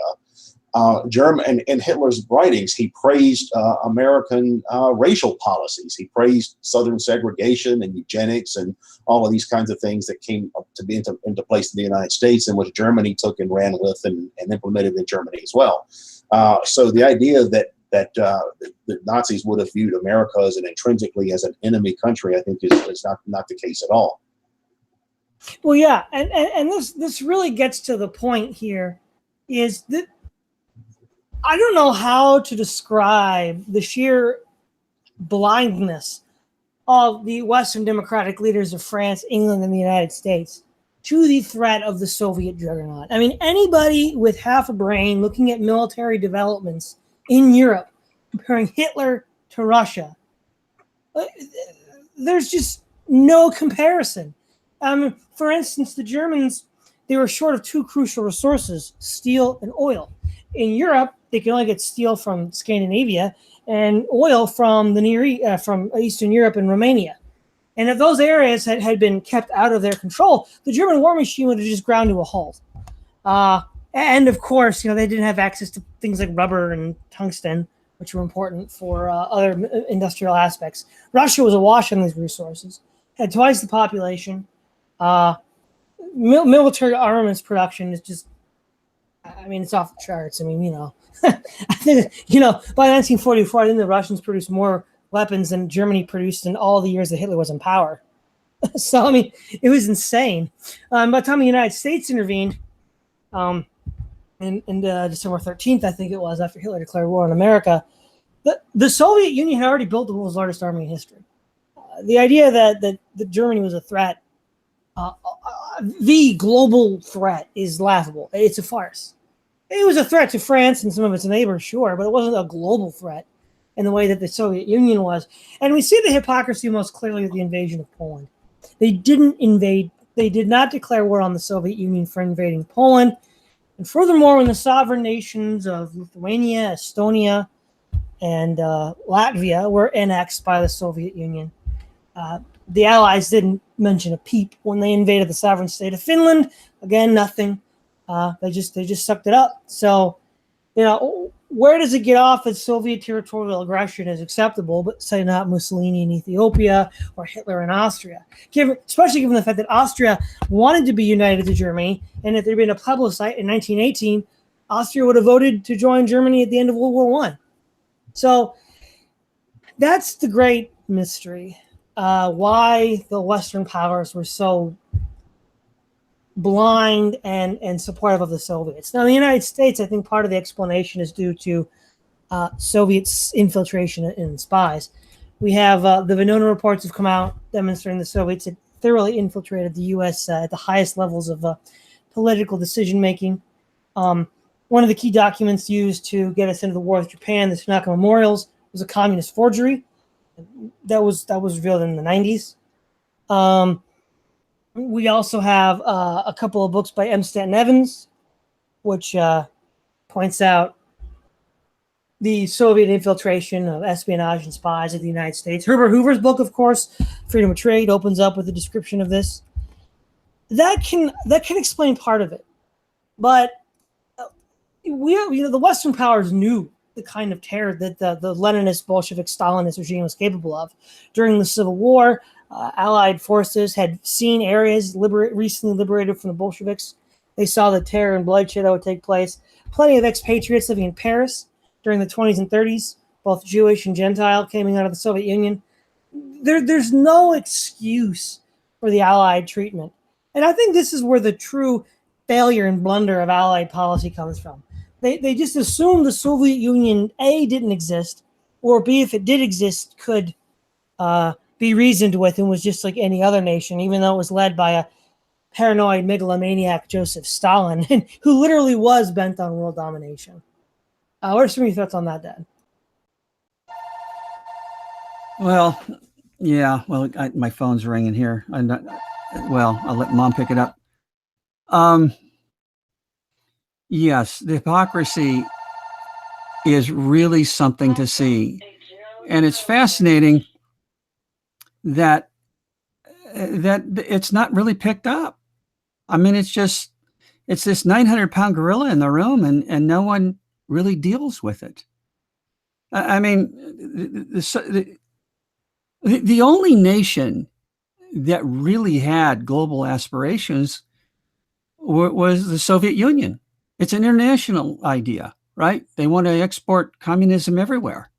And in Hitler's writings, he praised American racial policies. He praised Southern segregation and eugenics and all of these kinds of things that came up to be into place in the United States, and which Germany took and ran with and implemented in Germany as well. So the idea that the Nazis would have viewed America as intrinsically as an enemy country, I think is not the case at all. Well, yeah, and this really gets to the point here, is that I don't know how to describe the sheer blindness of the Western democratic leaders of France, England, and the United States to the threat of the Soviet juggernaut. I mean, anybody with half a brain looking at military developments in Europe, comparing Hitler to Russia, there's just no comparison. For instance, the Germans, they were short of two crucial resources, steel and oil. In Europe, they could only get steel from Scandinavia and oil from from Eastern Europe and Romania. And if those areas had been kept out of their control, the German war machine would have just ground to a halt. And of course, they didn't have access to things like rubber and tungsten, which were important for other industrial aspects. Russia was awash in these resources, had twice the population. Military armaments production is just, it's off the charts. I think, by 1944, I think the Russians produced more weapons than Germany produced in all the years that Hitler was in power. So, it was insane. By the time the United States intervened, in December 13th, I think it was, after Hitler declared war on America, the Soviet Union had already built the world's largest army in history. The idea that Germany was a threat, the global threat, is laughable. It's a farce. It was a threat to France and some of its neighbors, sure, but it wasn't a global threat. in the way that the Soviet Union was. And we see the hypocrisy most clearly with the invasion of Poland. They didn't invade, they did not declare war on the Soviet Union for invading Poland. And furthermore, when the sovereign nations of Lithuania, Estonia, and Latvia were annexed by the Soviet Union, the Allies didn't mention a peep. When they invaded the sovereign state of Finland, again, nothing. They just sucked it up. So, where does it get off that Soviet territorial aggression is acceptable, but say not Mussolini in Ethiopia or Hitler in Austria? Especially given the fact that Austria wanted to be united to Germany, and if there had been a plebiscite in 1918, Austria would have voted to join Germany at the end of World War I. So that's the great mystery. Why the Western powers were so blind and supportive of the Soviets. Now, in the United States, I think part of the explanation is due to Soviets' infiltration and spies. We have the Venona reports have come out demonstrating the Soviets had thoroughly infiltrated the U.S. At the highest levels of political decision-making. One of the key documents used to get us into the war with Japan, the Tanaka Memorials, was a communist forgery. That was revealed in the 90s. We also have a couple of books by M. Stanton Evans, which points out the Soviet infiltration of espionage and spies of the United States. Herbert Hoover's book, of course, Freedom of Trade, opens up with a description of this. That can explain part of it, but the Western powers knew the kind of terror that the Leninist, Bolshevik, Stalinist regime was capable of. During the Civil War, Allied forces had seen areas recently liberated from the Bolsheviks. They saw the terror and bloodshed that would take place. Plenty of expatriates living in Paris during the 20s and 30s, both Jewish and Gentile, coming out of the Soviet Union. There's no excuse for the Allied treatment. And I think this is where the true failure and blunder of Allied policy comes from. They just assumed the Soviet Union, A, didn't exist, or B, if it did exist, could be reasoned with and was just like any other nation, even though it was led by a paranoid megalomaniac, Joseph Stalin, who literally was bent on world domination. What are some of your thoughts on that, Dad? Well, yeah. Well, my phone's ringing here. I'll let Mom pick it up. Yes, the hypocrisy is really something to see. And it's fascinating that it's not really picked up. I mean, it's this 900-pound gorilla in the room, and no one really deals with it. I mean, the only nation that really had global aspirations was the Soviet Union. It's an international idea, right? They want to export communism everywhere.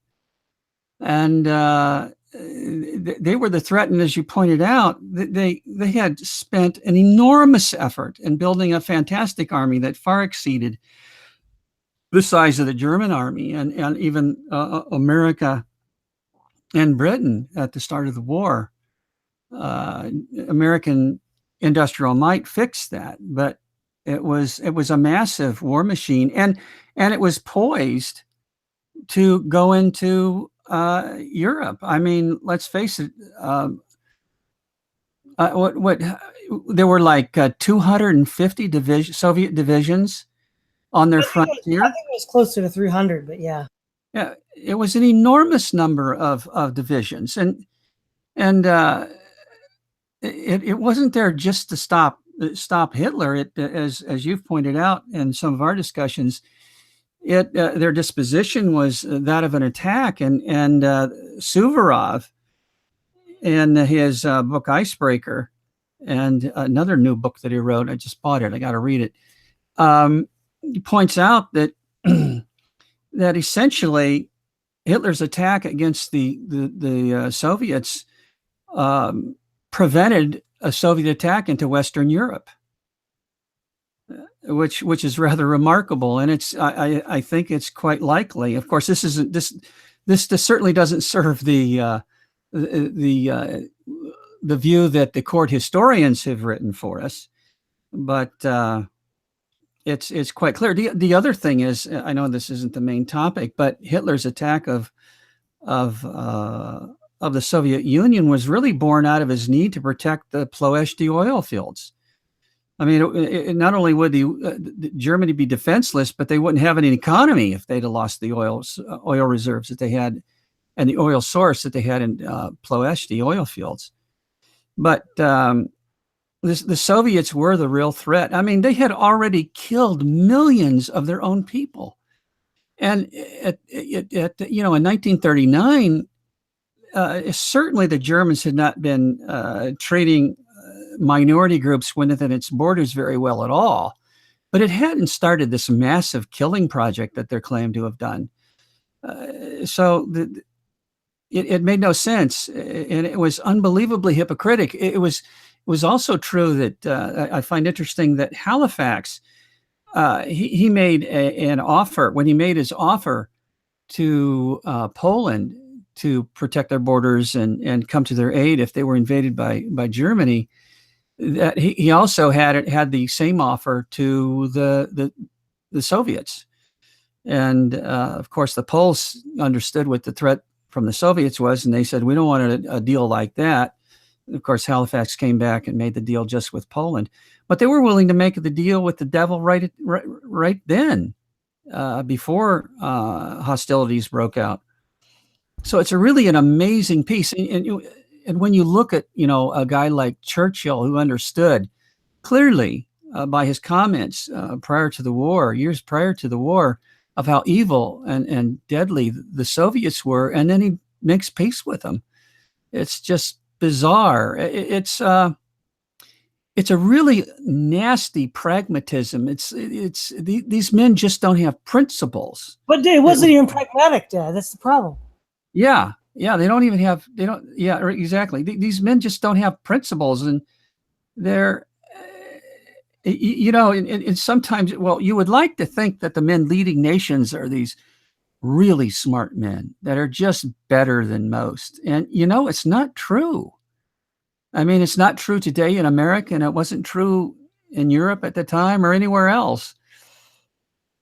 And they were the threat. And as you pointed out, they had spent an enormous effort in building a fantastic army that far exceeded the size of the German army and even America and Britain at the start of the war. American industrial might fix that, but it was a massive war machine, and it was poised to go into Europe. I mean, let's face it. There were like 250 Soviet divisions on their frontier. I think it was closer to 300, but yeah. Yeah, it was an enormous number of divisions, and it wasn't there just to stop Hitler. It, as you've pointed out in some of our discussions, their disposition was that of an attack, and Suvorov, in his book Icebreaker, and another new book that he wrote, I just bought it, I got to read it. He points out that that essentially Hitler's attack against the Soviets prevented a Soviet attack into Western Europe, which is rather remarkable, and I think it's quite likely. Of course, this certainly doesn't serve the view that the court historians have written for us, but it's quite clear. The other thing is, I know this isn't the main topic, but Hitler's attack of of the Soviet Union was really born out of his need to protect the Ploeshti oil fields. I mean, not only would Germany be defenseless, but they wouldn't have any economy if they'd have lost the oil reserves that they had and the oil source that they had in Ploeshti oil fields. But the Soviets were the real threat. I mean, they had already killed millions of their own people. And in 1939, certainly the Germans had not been treating minority groups within its borders very well at all, but it hadn't started this massive killing project that they're claimed to have done. So it made no sense, and it was unbelievably hypocritic. It was also true that I find interesting that Halifax, he made an offer when he made his offer to Poland to protect their borders and come to their aid if they were invaded by Germany. That he also had the same offer to the Soviets, and of course the Poles understood what the threat from the Soviets was, and they said, we don't want a deal like that. And of course, Halifax came back and made the deal just with Poland, but they were willing to make the deal with the devil right then, before hostilities broke out. So it's really an amazing piece, and when you look at a guy like Churchill, who understood clearly by his comments years prior to the war, of how evil and deadly the Soviets were, and then he makes peace with them. It's just bizarre. It's a really nasty pragmatism. These men just don't have principles. But it wasn't even pragmatic, Dad. That's the problem. Yeah, exactly. These men just don't have principles, and they're, and sometimes, well, you would like to think that the men leading nations are these really smart men that are just better than most. And, it's not true. I mean, it's not true today in America, and it wasn't true in Europe at the time or anywhere else.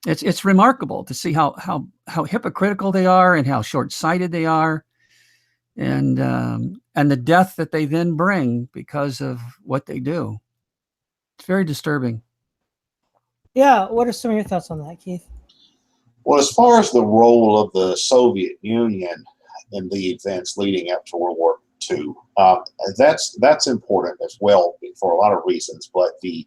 It's remarkable to see how hypocritical they are and how short-sighted they are, and the death that they then bring because of what they do. It's very disturbing. Yeah, what are some of your thoughts on that, Keith? Well, as far as the role of the Soviet Union in the events leading up to World War II, that's important as well for a lot of reasons. But the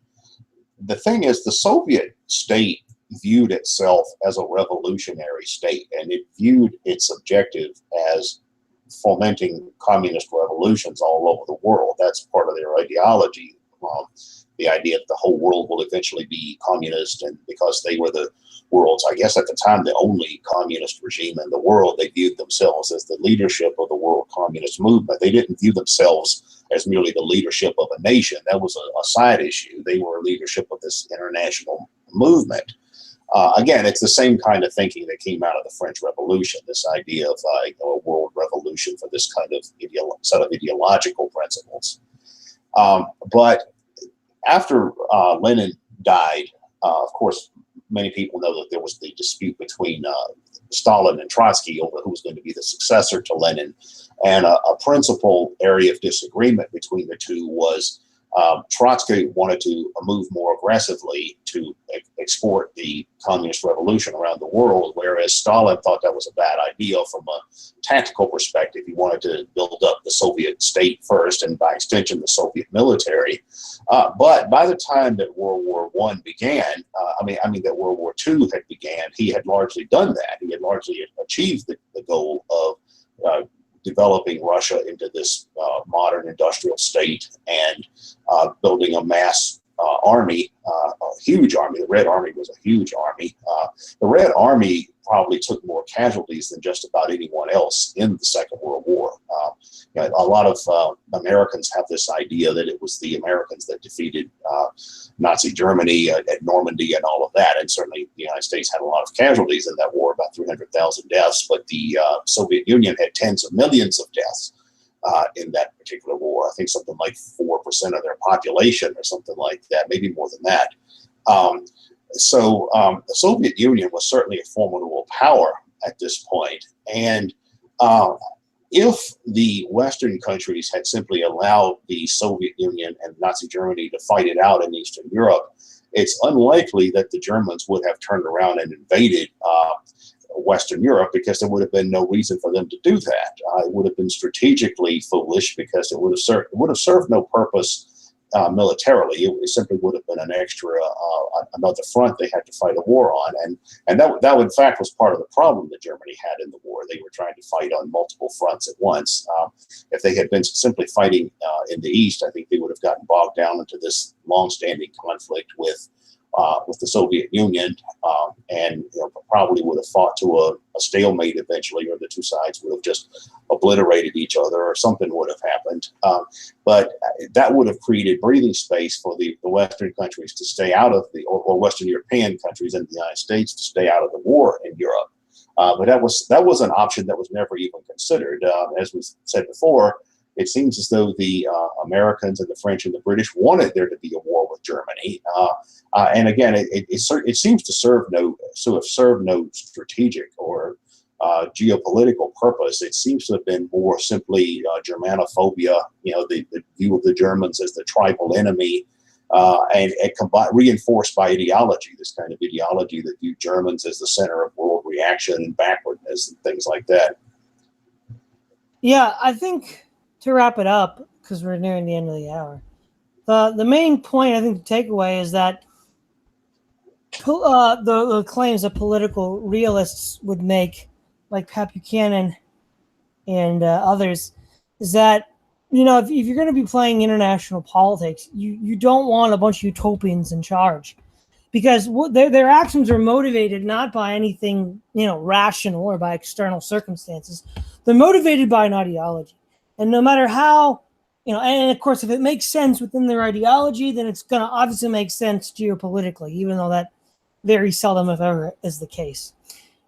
thing is, the Soviet state viewed itself as a revolutionary state, and it viewed its objective as fomenting communist revolutions all over the world. That's part of their ideology. The idea that the whole world will eventually be communist, and because they were the world's, I guess at the time, the only communist regime in the world, they viewed themselves as the leadership of the world communist movement. They didn't view themselves as merely the leadership of a nation. That was a side issue. They were leadership of this international movement. Again, it's the same kind of thinking that came out of the French Revolution, this idea of a world revolution for this kind of set of ideological principles. But after Lenin died, of course, many people know that there was the dispute between Stalin and Trotsky over who was going to be the successor to Lenin. And a principal area of disagreement between the two was Trotsky wanted to move more aggressively to export the communist revolution around the world, whereas Stalin thought that was a bad idea from a tactical perspective. He wanted to build up the Soviet state first, and by extension, the Soviet military. But by the time that World War I began, that World War II had began, he had largely done that. He had largely achieved the goal of developing Russia into this modern industrial state and building a mass army, a huge army. The Red Army was a huge army. The Red Army probably took more casualties than just about anyone else in the Second World War. A lot of Americans have this idea that it was the Americans that defeated Nazi Germany at Normandy and all of that. And certainly the United States had a lot of casualties in that war, about 300,000 deaths. But the Soviet Union had tens of millions of deaths in that particular war. I think something like 4% of their population or something like that, maybe more than that. So the Soviet Union was certainly a formidable power at this point. And Uh, if the Western countries had simply allowed the Soviet Union and Nazi Germany to fight it out in Eastern Europe, it's unlikely that the Germans would have turned around and invaded Western Europe, because there would have been no reason for them to do that. It would have been strategically foolish, because it would have served no purpose militarily. It simply would have been an extra another front they had to fight a war on, and that in fact was part of the problem that Germany had in the war. They were trying to fight on multiple fronts at once. If they had been simply fighting in the east, I think they would have gotten bogged down into this long-standing conflict with the Soviet Union, and probably would have fought to a stalemate eventually, or the two sides would have just obliterated each other, or something would have happened. But that would have created breathing space for the Western countries to stay out of or Western European countries and the United States to stay out of the war in Europe. But that was an option that was never even considered. As we said before, it seems as though the Americans and the French and the British wanted there to be a war with Germany. And again, it seems to serve no strategic or geopolitical purpose. It seems to have been more simply Germanophobia, the view of the Germans as the tribal enemy, and reinforced by ideology, this kind of ideology that viewed Germans as the center of world reaction and backwardness and things like that. Yeah, I think to wrap it up, because we're nearing the end of the hour, the main point I think the takeaway is that the claims that political realists would make, like Pat Buchanan and others, is that if you're going to be playing international politics, you don't want a bunch of utopians in charge, because their actions are motivated not by anything rational or by external circumstances. They're motivated by an ideology, and no matter how and of course, if it makes sense within their ideology, then it's going to obviously make sense geopolitically, even though that very seldom, if ever, is the case.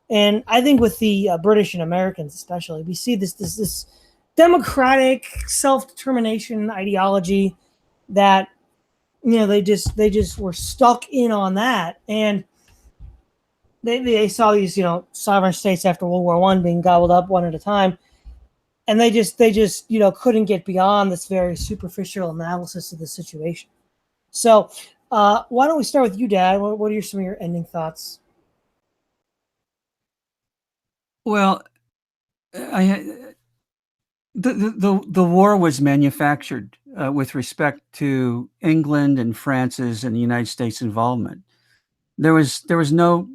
And I think with the British and Americans especially, we see this democratic self-determination ideology that they just were stuck in on that, and they saw these sovereign states after World War I being gobbled up one at a time, and they just couldn't get beyond this very superficial analysis of the situation. So why don't we start with you, Dad? What are some of your ending thoughts? Well, the war was manufactured with respect to England and France's and the United States involvement. There was no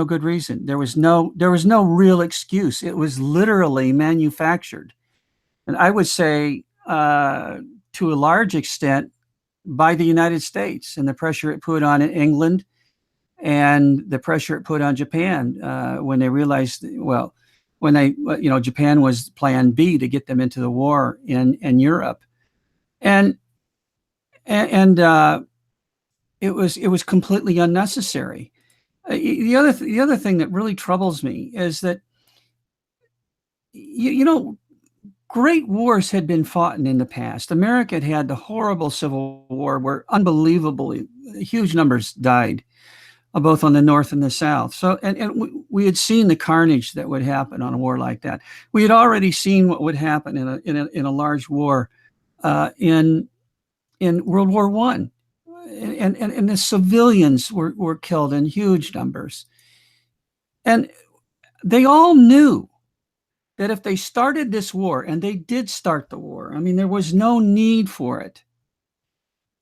good reason. There was no real excuse. It was literally manufactured, and I would say to a large extent by the United States, and the pressure it put on England and the pressure it put on Japan when they realized, Japan was plan B to get them into the war in Europe. And it was completely unnecessary. The other thing that really troubles me is that, great wars had been fought in the past. America had the horrible Civil War where unbelievably huge numbers died, both on the North and the South. So, and we had seen the carnage that would happen on a war like that. We had already seen what would happen in a large war in World War I, and the civilians were killed in huge numbers, and they all knew that if they started this war, and they did start the war, I mean, there was no need for it.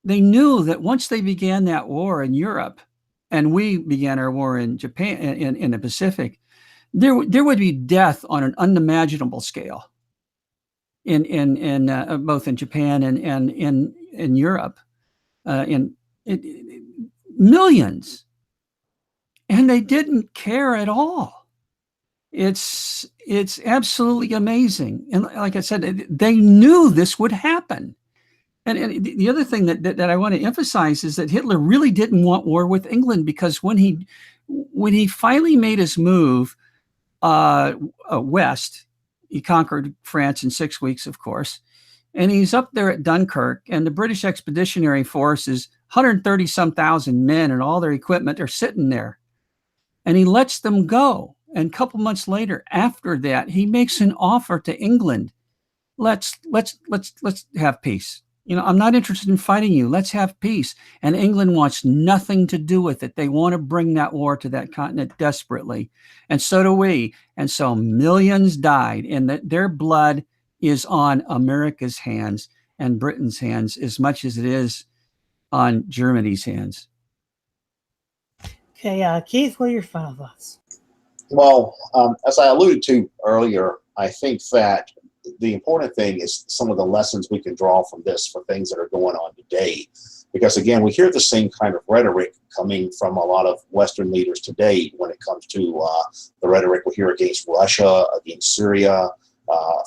They knew that once they began that war in Europe, and we began our war in Japan, in the Pacific, there would be death on an unimaginable scale in both in Japan and in Europe, millions, and they didn't care at all. It's absolutely amazing. And like I said, they knew this would happen. And the other thing that I want to emphasize is that Hitler really didn't want war with England, because when he finally made his move west, he conquered France in 6 weeks, of course, and he's up there at Dunkirk, and the British Expeditionary Force is 130 some thousand men, and all their equipment are sitting there, and he lets them go. And a couple months later, after that, he makes an offer to England. Let's have peace. You know, I'm not interested in fighting you. Let's have peace. And England wants nothing to do with it. They want to bring that war to that continent desperately. And so do we. And so millions died, and their blood is on America's hands and Britain's hands as much as it is on Germany's hands. Okay, Keith, what are your final thoughts? Well, as I alluded to earlier, I think that the important thing is some of the lessons we can draw from this for things that are going on today. Because again, we hear the same kind of rhetoric coming from a lot of Western leaders today when it comes to the rhetoric we hear against Russia, against Syria,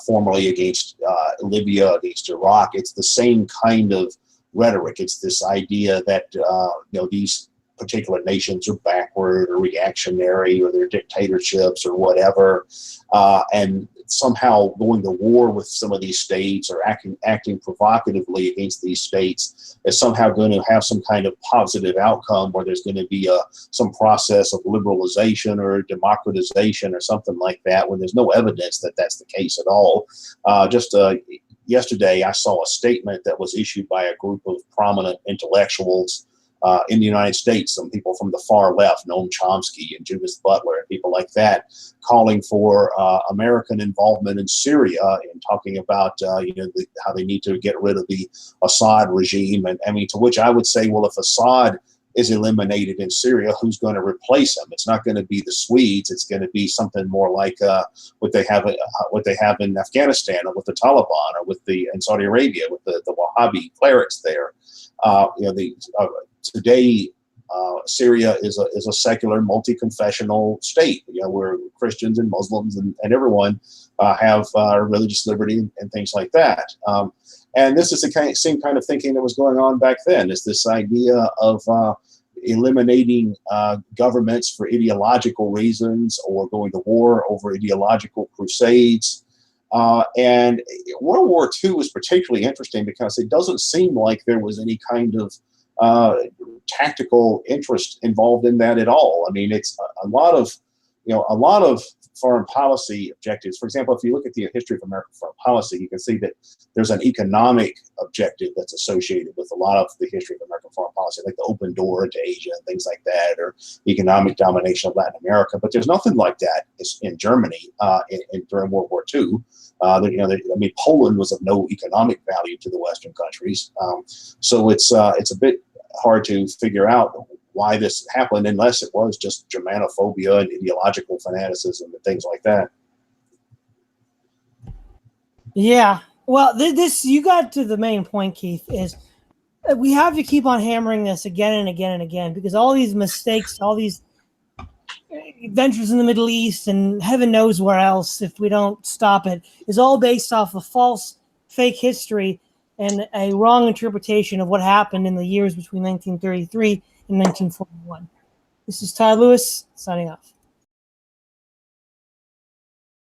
formerly against Libya, against Iraq. It's the same kind of rhetoric. It's this idea that these particular nations are backward or reactionary or they're dictatorships or whatever, and somehow going to war with some of these states or acting provocatively against these states is somehow going to have some kind of positive outcome where there's going to be some process of liberalization or democratization or something like that, when there's no evidence that that's the case at all. Yesterday, I saw a statement that was issued by a group of prominent intellectuals in the United States, some people from the far left, Noam Chomsky and Judith Butler and people like that, calling for American involvement in Syria and talking about how they need to get rid of the Assad regime. And I mean, to which I would say, well, if Assad is eliminated in Syria, who's going to replace him? It's not going to be the Swedes. It's going to be something more like what they have in Afghanistan, or with the Taliban, or in Saudi Arabia with the Wahhabi clerics there. Today, Syria is a secular, multi-confessional state, where Christians and Muslims and everyone have religious liberty and things like that. And this is the same kind of thinking that was going on back then, is this idea of eliminating governments for ideological reasons, or going to war over ideological crusades. And World War II was particularly interesting because it doesn't seem like there was any kind of tactical interest involved in that at all. I mean, it's a lot of foreign policy objectives. For example, if you look at the history of American foreign policy, you can see that there's an economic objective that's associated with a lot of the history of American foreign policy, like the open door to Asia and things like that, or economic domination of Latin America. But there's nothing like that in Germany during World War II. Poland was of no economic value to the Western countries. So it's a bit hard to figure out why this happened, unless it was just Germanophobia and ideological fanaticism and things like that. Yeah. Well, this you got to the main point, Keith, is we have to keep on hammering this again and again and again, because all these mistakes, all these adventures in the Middle East and heaven knows where else, if we don't stop it, is all based off of false, fake history and a wrong interpretation of what happened in the years between 1933 and 1941. This is Todd Lewis, signing off.